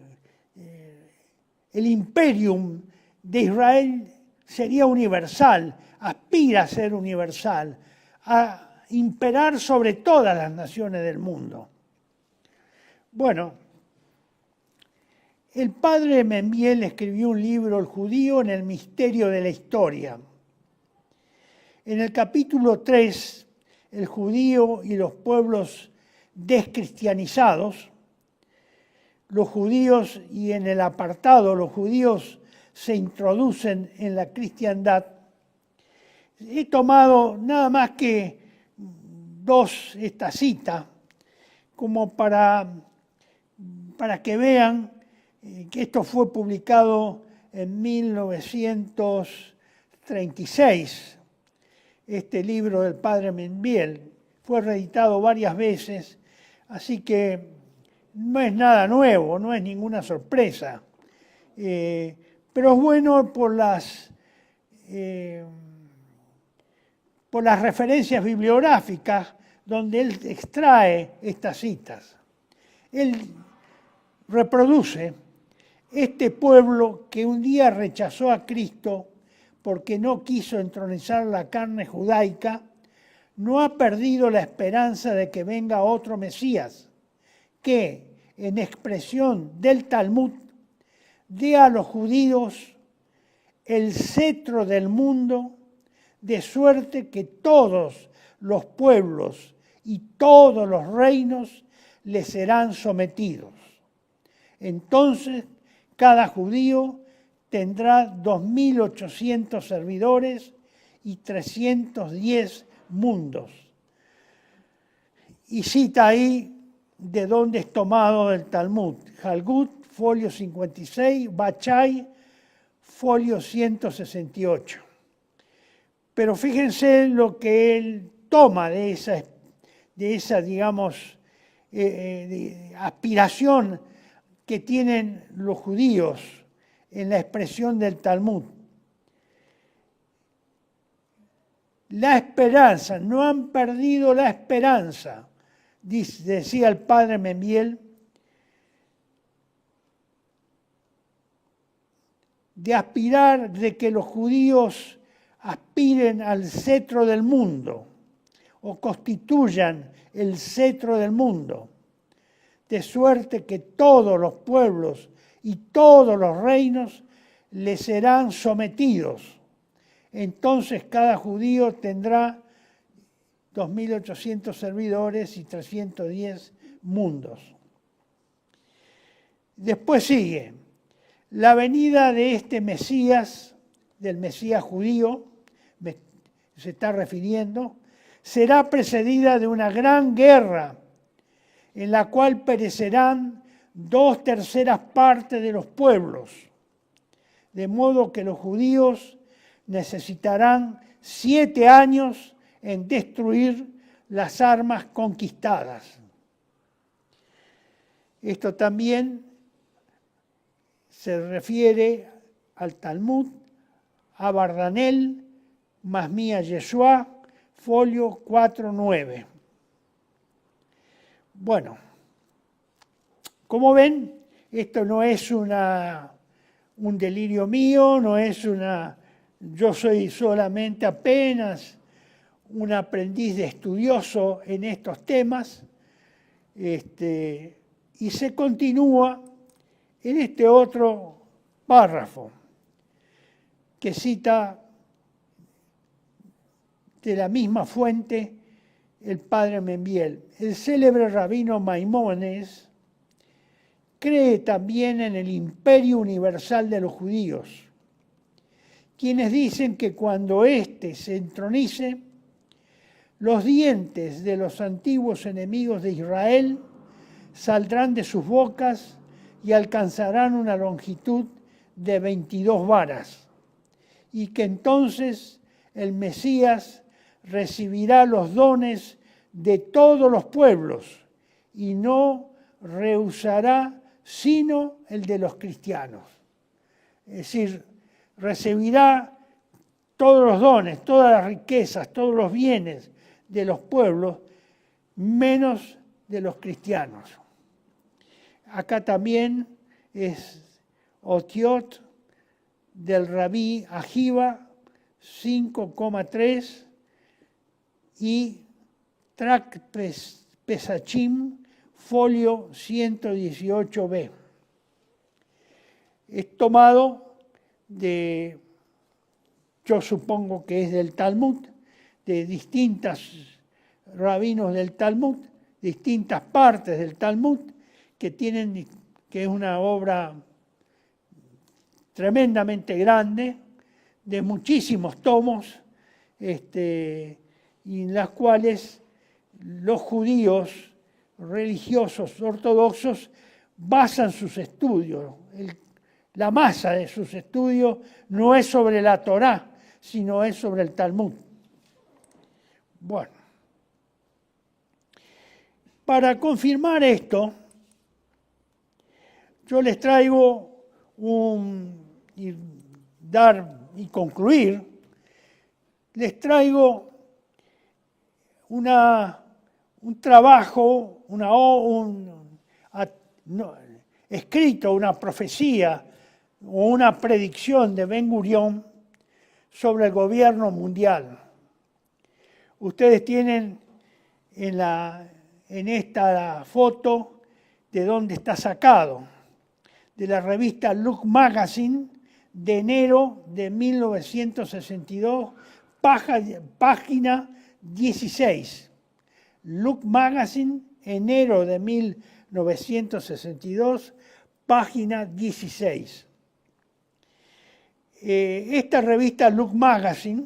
imperium de Israel sería universal, aspira a ser universal, a imperar sobre todas las naciones del mundo. Bueno, el padre Membiel escribió un libro, El judío en el misterio de la historia. En el capítulo 3, el judío y los pueblos descristianizados, los judíos, y en el apartado los judíos se introducen en la cristiandad, he tomado nada más que esta cita, como para que vean que esto fue publicado en 1936, este libro del padre Membiel. Fue reeditado varias veces, así que no es nada nuevo, no es ninguna sorpresa. Pero es bueno por las referencias bibliográficas donde él extrae estas citas. Él reproduce este pueblo que un día rechazó a Cristo porque no quiso entronizar la carne judaica, no ha perdido la esperanza de que venga otro Mesías, que, en expresión del Talmud, dé a los judíos el cetro del mundo, de suerte que todos los pueblos y todos los reinos le serán sometidos. Entonces, cada judío tendrá 2.800 servidores y 310 mundos. Y cita ahí de dónde es tomado del Talmud. Jalgut, folio 56, Bachai, folio 168. Pero fíjense lo que él toma de esa digamos, aspiración que tienen los judíos en la expresión del Talmud. La esperanza, no han perdido la esperanza, decía el padre Membiel, de aspirar, de que los judíos aspiren al cetro del mundo o constituyan el cetro del mundo, de suerte que todos los pueblos y todos los reinos le serán sometidos. Entonces cada judío tendrá 2.800 servidores y 310 mundos. Después sigue la venida de este Mesías, del Mesías judío, se está refiriendo, será precedida de una gran guerra en la cual perecerán 2/3 partes de los pueblos, de modo que los judíos necesitarán 7 años en destruir las armas conquistadas. Esto también se refiere al Talmud, a Bardanel, Masmía Yeshua, folio 4.9. Bueno, como ven, esto no es un delirio mío, no es yo soy solamente apenas un aprendiz de estudioso en estos temas, y se continúa en este otro párrafo que cita de la misma fuente el padre Membiel. El célebre rabino Maimónides cree también en el imperio universal de los judíos, quienes dicen que cuando éste se entronice, los dientes de los antiguos enemigos de Israel saldrán de sus bocas y alcanzarán una longitud de 22 varas, y que entonces el Mesías recibirá los dones de todos los pueblos y no rehusará sino el de los cristianos. Es decir, recibirá todos los dones, todas las riquezas, todos los bienes de los pueblos, menos de los cristianos. Acá también es Otiot del Rabí Ajiva 5,3 y Trac Pesachim, folio 118b. Es tomado de, yo supongo que es del Talmud, de distintos rabinos del Talmud, distintas partes del Talmud, que es una obra tremendamente grande, de muchísimos tomos, y en las cuales los judíos religiosos ortodoxos basan sus estudios. La masa de sus estudios no es sobre la Torá, sino es sobre el Talmud. Bueno, para confirmar esto, yo les traigo y concluir, les traigo un trabajo, escrito, una profecía o una predicción de Ben Gurión sobre el gobierno mundial. Ustedes tienen en esta foto de dónde está sacado, de la revista Look Magazine de enero de 1962, página 16. Look Magazine, enero de 1962, página 16. Esta revista Look Magazine,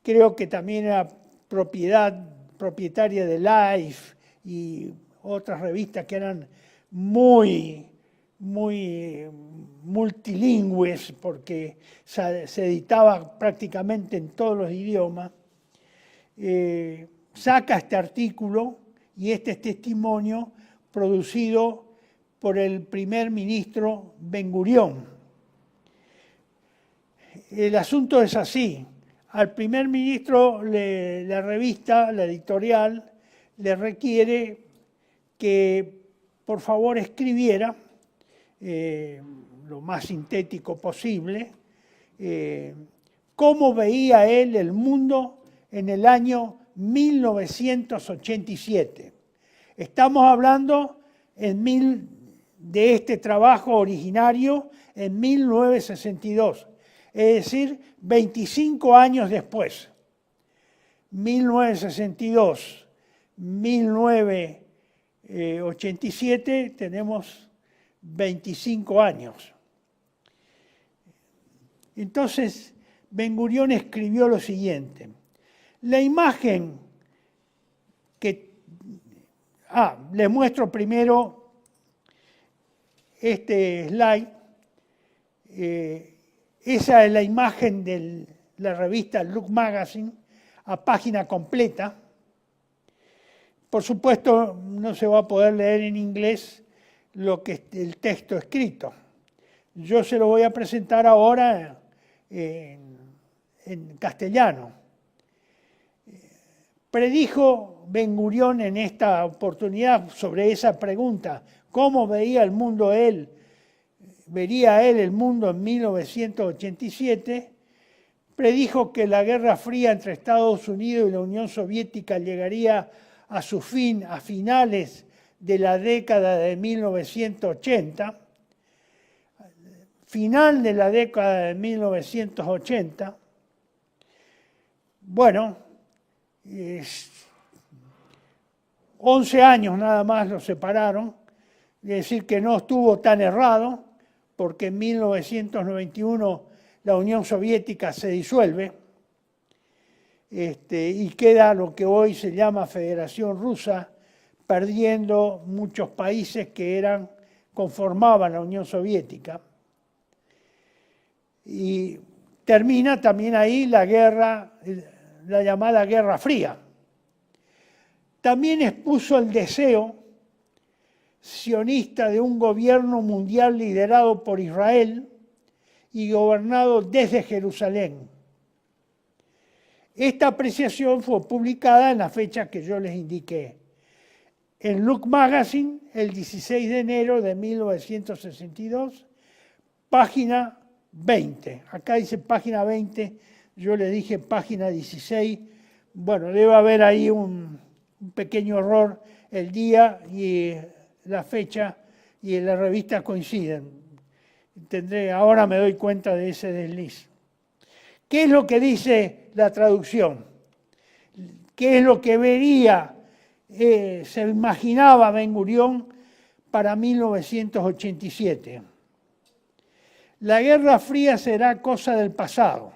creo que también era propietaria de Life y otras revistas que eran muy multilingües porque se editaba prácticamente en todos los idiomas, saca este artículo y este testimonio producido por el primer ministro Ben Gurión. El asunto es así. Al primer ministro la revista, la editorial, le requiere que por favor escribiera lo más sintético posible cómo veía él el mundo en el año 1987. Estamos hablando de este trabajo originario en 1962, es decir, 25 años después. 1962, 1987, tenemos 25 años. Entonces, Ben Gurión escribió lo siguiente. La imagen que... les muestro primero este slide. Esa es la imagen de la revista Look Magazine a página completa. Por supuesto, no se va a poder leer en inglés el texto escrito. Yo se lo voy a presentar ahora en castellano. Predijo Ben Gurión en esta oportunidad sobre esa pregunta, ¿cómo veía el mundo él? ¿Vería él el mundo en 1987? Predijo que la Guerra Fría entre Estados Unidos y la Unión Soviética llegaría a su fin a finales de la década de 1980, final de la década de 1980. Bueno, 11 años nada más los separaron, es decir, que no estuvo tan errado, porque en 1991 la Unión Soviética se disuelve y queda lo que hoy se llama Federación Rusa, perdiendo muchos países que conformaban la Unión Soviética. Y termina también ahí la guerra, la llamada Guerra Fría. También expuso el deseo sionista de un gobierno mundial liderado por Israel y gobernado desde Jerusalén. Esta apreciación fue publicada en la fecha que yo les indiqué. En Look Magazine, el 16 de enero de 1962, página 20. Acá dice página 20, yo le dije página 16. Bueno, debe haber ahí un pequeño error, el día y la fecha y la revista coinciden. Ahora me doy cuenta de ese desliz. ¿Qué es lo que dice la traducción? ¿Qué es lo que vería, se imaginaba Ben Gurión para 1987? La Guerra Fría será cosa del pasado.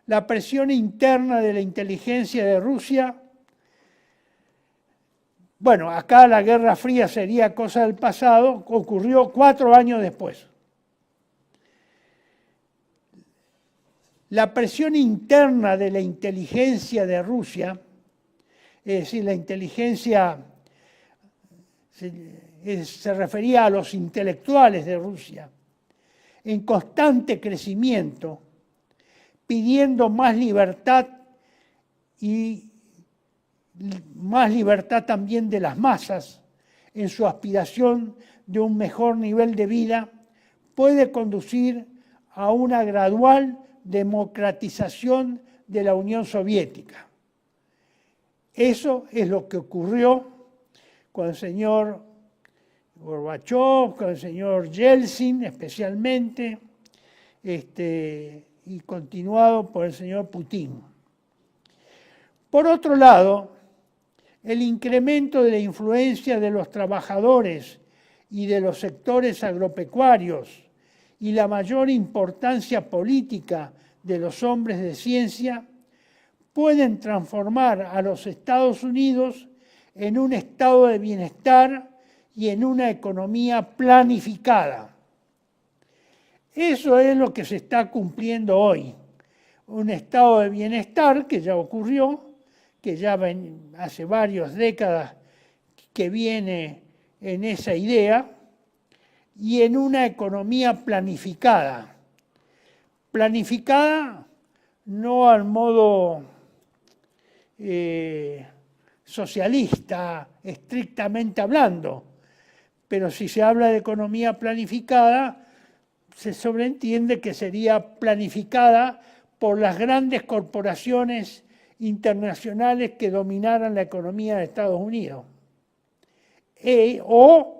La presión interna de la inteligencia de Rusia. Bueno, acá la Guerra Fría sería cosa del pasado, ocurrió 4 años después. La presión interna de la inteligencia de Rusia, es decir, la inteligencia se refería a los intelectuales de Rusia, en constante crecimiento, pidiendo más libertad y más libertad también de las masas en su aspiración de un mejor nivel de vida, puede conducir a una gradual democratización de la Unión Soviética. Eso es lo que ocurrió con el señor Gorbachev, con el señor Yeltsin especialmente, y continuado por el señor Putin. Por otro lado, el incremento de la influencia de los trabajadores y de los sectores agropecuarios y la mayor importancia política de los hombres de ciencia pueden transformar a los Estados Unidos en un estado de bienestar y en una economía planificada. Eso es lo que se está cumpliendo hoy. Un estado de bienestar que ya ocurrió, que ya hace varias décadas que viene en esa idea, y en una economía planificada. Planificada no al modo socialista, estrictamente hablando, pero si se habla de economía planificada, se sobreentiende que sería planificada por las grandes corporaciones internacionales que dominaran la economía de Estados Unidos. O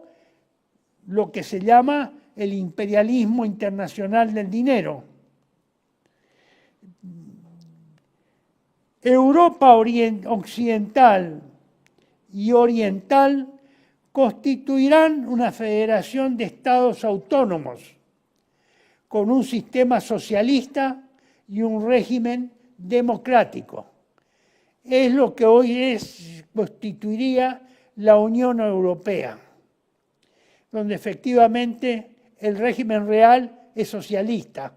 lo que se llama el imperialismo internacional del dinero. Europa Occidental y Oriental constituirán una federación de estados autónomos con un sistema socialista y un régimen democrático. Es lo que hoy constituiría la Unión Europea, donde efectivamente el régimen real es socialista,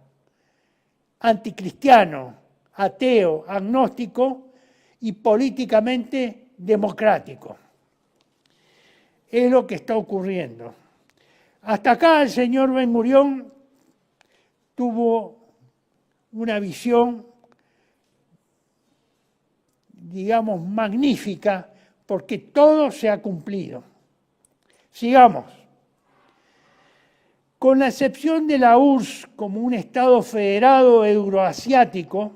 anticristiano, ateo, agnóstico y políticamente democrático. Es lo que está ocurriendo. Hasta acá el señor Ben-Gurión tuvo una visión, digamos, magnífica, porque todo se ha cumplido. Sigamos. Con la excepción de la URSS como un Estado federado euroasiático,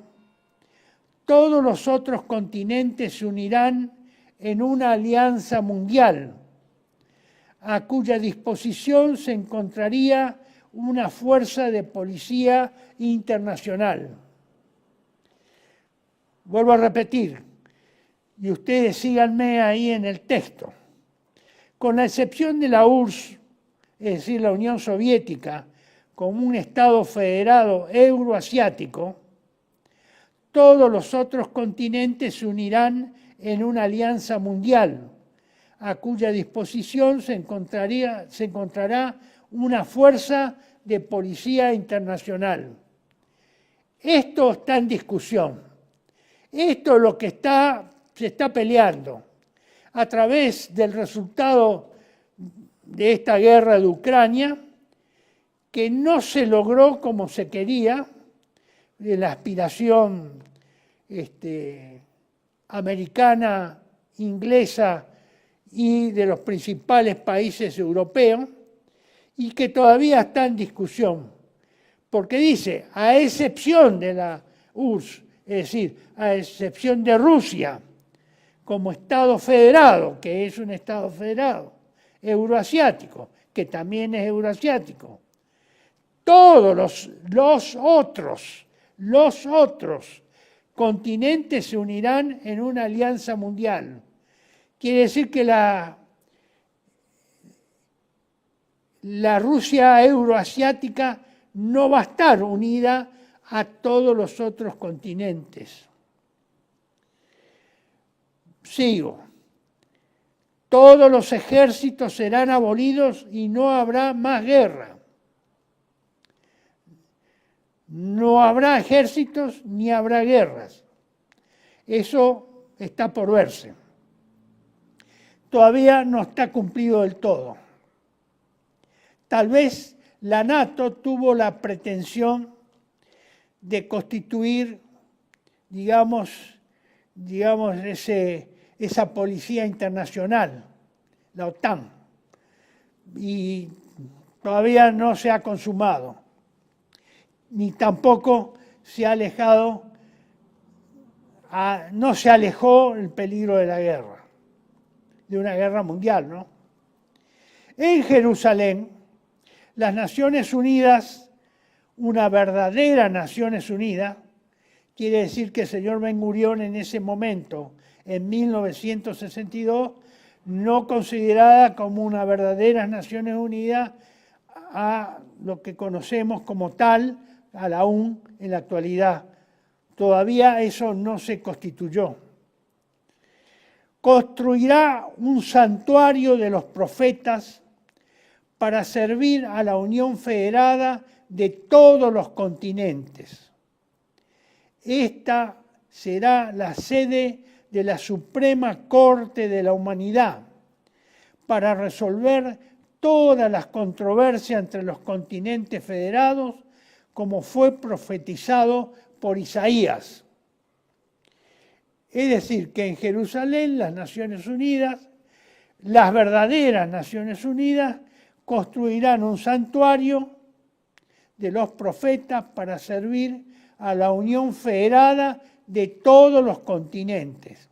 todos los otros continentes se unirán en una alianza mundial, a cuya disposición se encontraría una fuerza de policía internacional. Vuelvo a repetir, y ustedes síganme ahí en el texto. Con la excepción de la URSS, es decir, la Unión Soviética, como un Estado federado euroasiático, todos los otros continentes se unirán en una alianza mundial, a cuya disposición se encontrará una fuerza de policía internacional. Esto está en discusión. Esto es lo que se está peleando a través del resultado de esta guerra de Ucrania, que no se logró como se quería, de la aspiración americana, inglesa y de los principales países europeos, y que todavía está en discusión, porque dice, a excepción de la URSS, es decir, a excepción de Rusia, como Estado federado, que es un Estado federado, euroasiático, que también es euroasiático, todos los otros continentes se unirán en una alianza mundial. Quiere decir que la Rusia euroasiática no va a estar unida a todos los otros continentes. Sigo. Todos los ejércitos serán abolidos y no habrá más guerra. No habrá ejércitos ni habrá guerras. Eso está por verse. Todavía no está cumplido del todo. Tal vez la NATO tuvo la pretensión de constituir, digamos esa policía internacional, la OTAN, y todavía no se ha consumado, ni tampoco se ha alejado, no se alejó el peligro de la guerra, de una guerra mundial, ¿no? En Jerusalén, las Naciones Unidas, una verdadera Naciones Unidas, quiere decir que el señor Ben-Gurión en ese momento, en 1962, no considerada como una verdadera Naciones Unidas a lo que conocemos como tal, a la ONU en la actualidad. Todavía eso no se constituyó. Construirá un santuario de los profetas para servir a la Unión Federada de todos los continentes. Esta será la sede de la Suprema Corte de la Humanidad para resolver todas las controversias entre los continentes federados, como fue profetizado por Isaías. Es decir, que en Jerusalén las Naciones Unidas, las verdaderas Naciones Unidas, construirán un santuario de los profetas para servir a la Unión Federada de todos los continentes.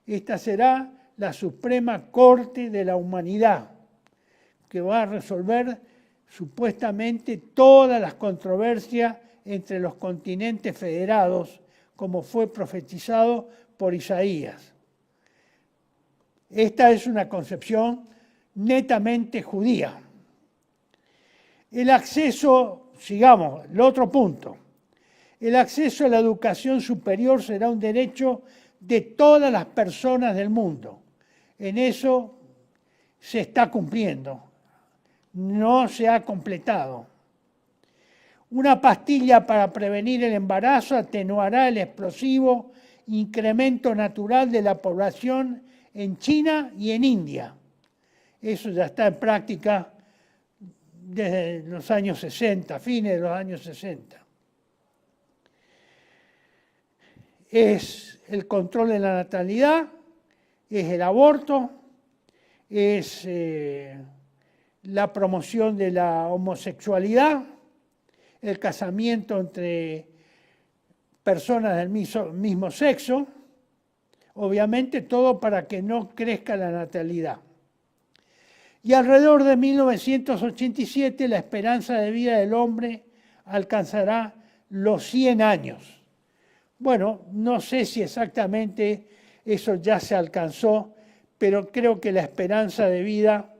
Esta será la Suprema Corte de la Humanidad, que va a resolver supuestamente todas las controversias entre los continentes federados, como fue profetizado por Isaías. Esta es una concepción netamente judía. El acceso, sigamos, el otro punto. El acceso a la educación superior será un derecho de todas las personas del mundo. En eso se está cumpliendo. No se ha completado. Una pastilla para prevenir el embarazo atenuará el explosivo incremento natural de la población en China y en India. Eso ya está en práctica desde los años 60, fines de los años 60. Es el control de la natalidad, es el aborto, es la promoción de la homosexualidad, el casamiento entre personas del mismo sexo, obviamente todo para que no crezca la natalidad. Y alrededor de 1987 la esperanza de vida del hombre alcanzará los 100 años. Bueno, no sé si exactamente eso ya se alcanzó, pero creo que la esperanza de vida,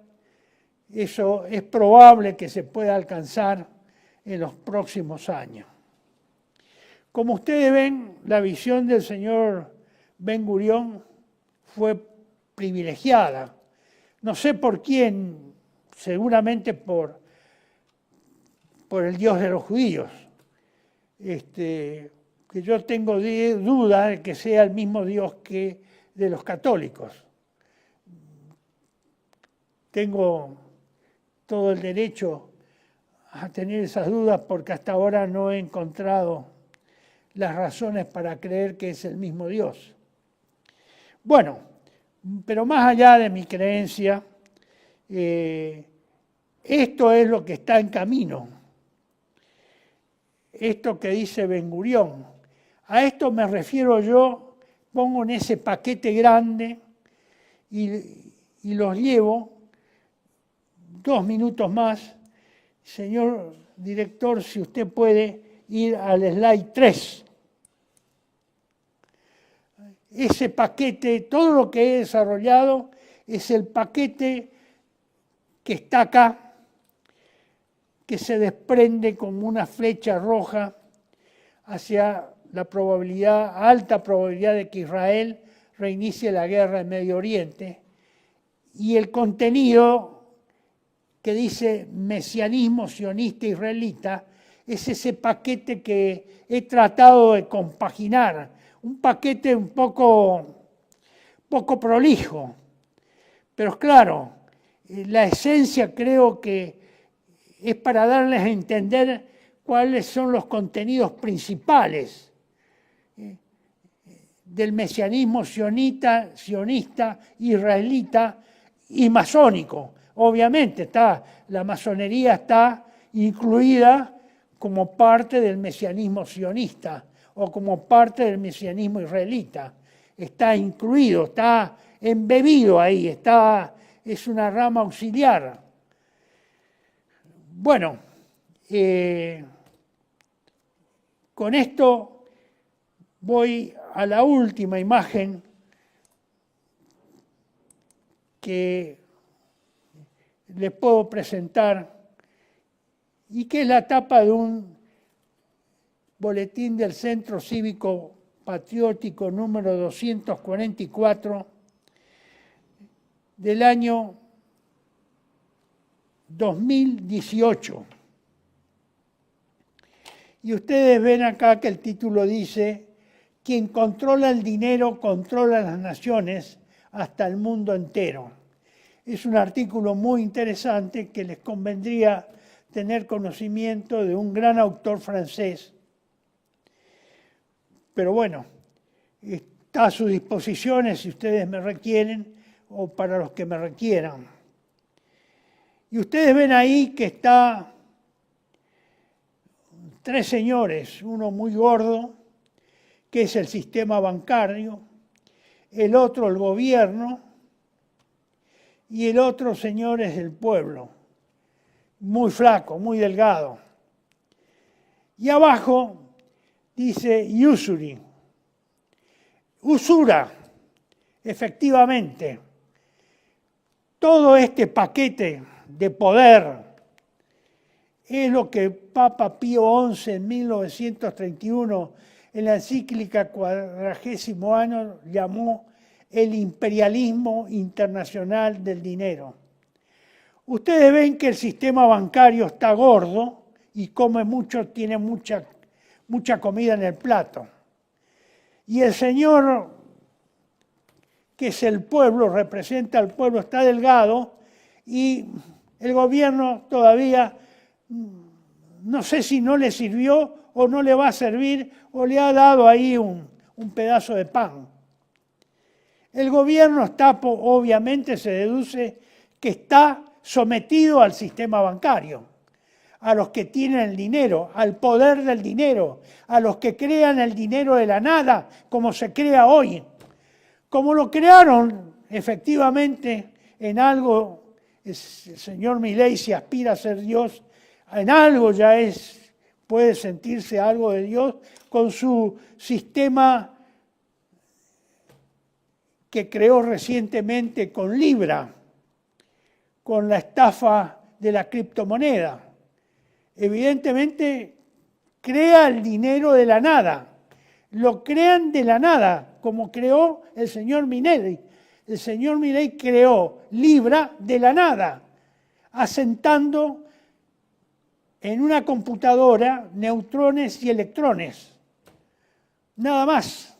eso es probable que se pueda alcanzar en los próximos años. Como ustedes ven, la visión del señor Ben Gurión fue privilegiada. No sé por quién, seguramente por el Dios de los judíos. Que yo tengo duda de que sea el mismo Dios que de los católicos. Tengo todo el derecho a tener esas dudas porque hasta ahora no he encontrado las razones para creer que es el mismo Dios. Bueno, pero más allá de mi creencia, esto es lo que está en camino. Esto que dice Ben Gurión. A esto me refiero yo, pongo en ese paquete grande y los llevo 2 minutos más. Señor director, si usted puede ir al slide 3. Ese paquete, todo lo que he desarrollado es el paquete que está acá, que se desprende como una flecha roja hacia la probabilidad, alta probabilidad de que Israel reinicie la guerra en Medio Oriente, y el contenido que dice mesianismo sionista israelita es ese paquete que he tratado de compaginar, un paquete un poco prolijo, pero claro, la esencia creo que es para darles a entender cuáles son los contenidos principales del mesianismo sionista, israelita y masónico. Obviamente la masonería está incluida como parte del mesianismo sionista o como parte del mesianismo israelita. Está incluido, está embebido ahí, es una rama auxiliar. Bueno, con esto voy a la última imagen que les puedo presentar y que es la tapa de un boletín del Centro Cívico Patriótico número 244 del año 2018. Y ustedes ven acá que el título dice: quien controla el dinero controla las naciones hasta el mundo entero. Es un artículo muy interesante que les convendría tener conocimiento de un gran autor francés. Pero bueno, está a sus disposiciones si ustedes me requieren o para los que me requieran. Y ustedes ven ahí que está 3 señores, uno muy gordo, que es el sistema bancario, el otro el gobierno y el otro, señor, es el pueblo, muy flaco, muy delgado. Y abajo dice usury, Usura, efectivamente. Todo este paquete de poder es lo que Papa Pío XI en 1931, en la encíclica 40º año, llamó el imperialismo internacional del dinero. Ustedes ven que el sistema bancario está gordo y come mucho, tiene mucha comida en el plato. Y el señor, que es el pueblo, representa al pueblo, está delgado y el gobierno todavía, no sé si no le sirvió o no le va a servir o le ha dado ahí un pedazo de pan. El gobierno está, obviamente se deduce que está sometido al sistema bancario, a los que tienen el dinero, al poder del dinero, a los que crean el dinero de la nada, como se crea hoy. Como lo crearon efectivamente en algo, el señor Milei, si aspira a ser Dios, en algo ya puede sentirse algo de Dios, con su sistema que creó recientemente con Libra, con la estafa de la criptomoneda. Evidentemente crea el dinero de la nada, lo crean de la nada, como creó el señor Milei. El señor Milei creó Libra de la nada, asentando en una computadora neutrones y electrones. Nada más.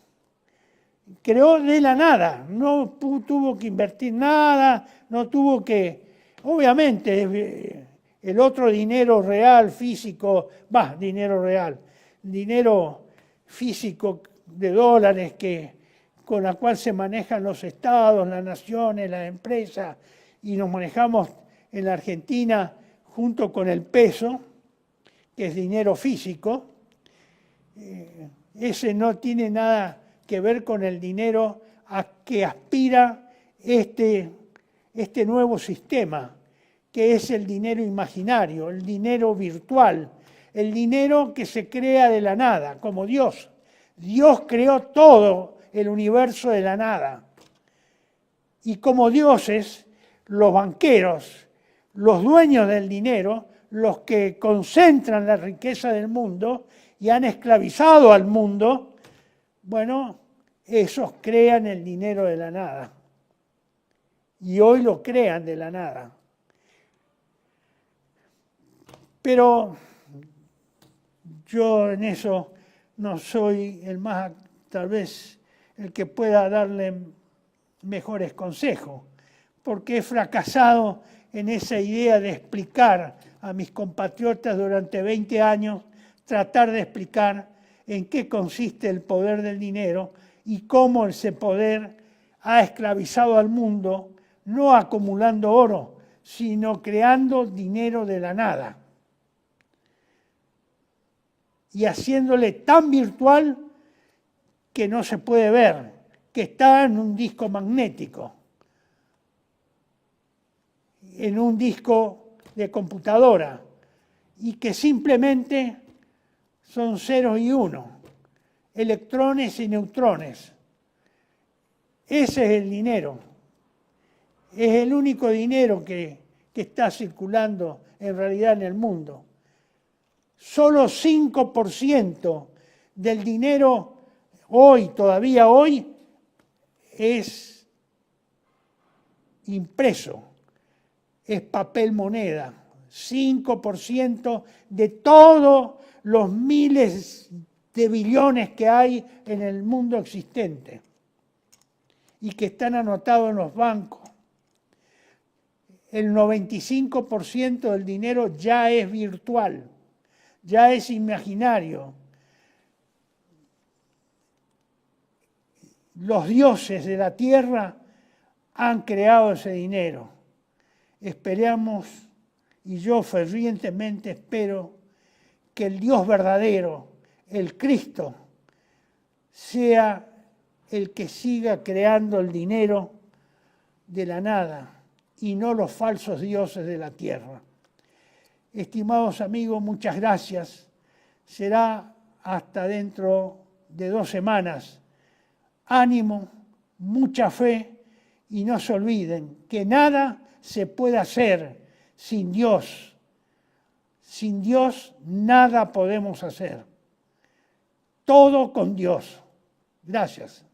Creó de la nada, no tuvo que invertir nada, no tuvo que... Obviamente, el otro dinero real, físico, dinero físico de dólares con la cual se manejan los estados, las naciones, las empresas, y nos manejamos en la Argentina junto con el peso, que es dinero físico. Ese no tiene nada que ver con el dinero a que aspira este nuevo sistema, que es el dinero imaginario, el dinero virtual, el dinero que se crea de la nada, como Dios. Dios creó todo el universo de la nada. Y como dioses, los banqueros, los dueños del dinero, los que concentran la riqueza del mundo y han esclavizado al mundo, bueno, esos crean el dinero de la nada. Y hoy lo crean de la nada. Pero yo en eso no soy el más, tal vez, el que pueda darle mejores consejos, porque he fracasado en esa idea de explicar a mis compatriotas durante 20 años, tratar de explicar en qué consiste el poder del dinero y cómo ese poder ha esclavizado al mundo, no acumulando oro, sino creando dinero de la nada y haciéndole tan virtual que no se puede ver, que está en un disco magnético, en un disco de computadora, y que simplemente son ceros y unos, electrones y neutrones. Ese es el dinero. Es el único dinero que está circulando en realidad en el mundo. Solo 5% del dinero todavía hoy, es impreso, es papel moneda. 5% de todos los miles de billones que hay en el mundo existente y que están anotados en los bancos. El 95% del dinero ya es virtual, ya es imaginario. Los dioses de la tierra han creado ese dinero. Esperamos, y yo fervientemente espero, que el Dios verdadero, el Cristo, sea el que siga creando el dinero de la nada y no los falsos dioses de la tierra. Estimados amigos, muchas gracias. Será hasta dentro de 2 semanas, ánimo, mucha fe y no se olviden que nada se puede hacer sin Dios. Sin Dios nada podemos hacer. Todo con Dios. Gracias.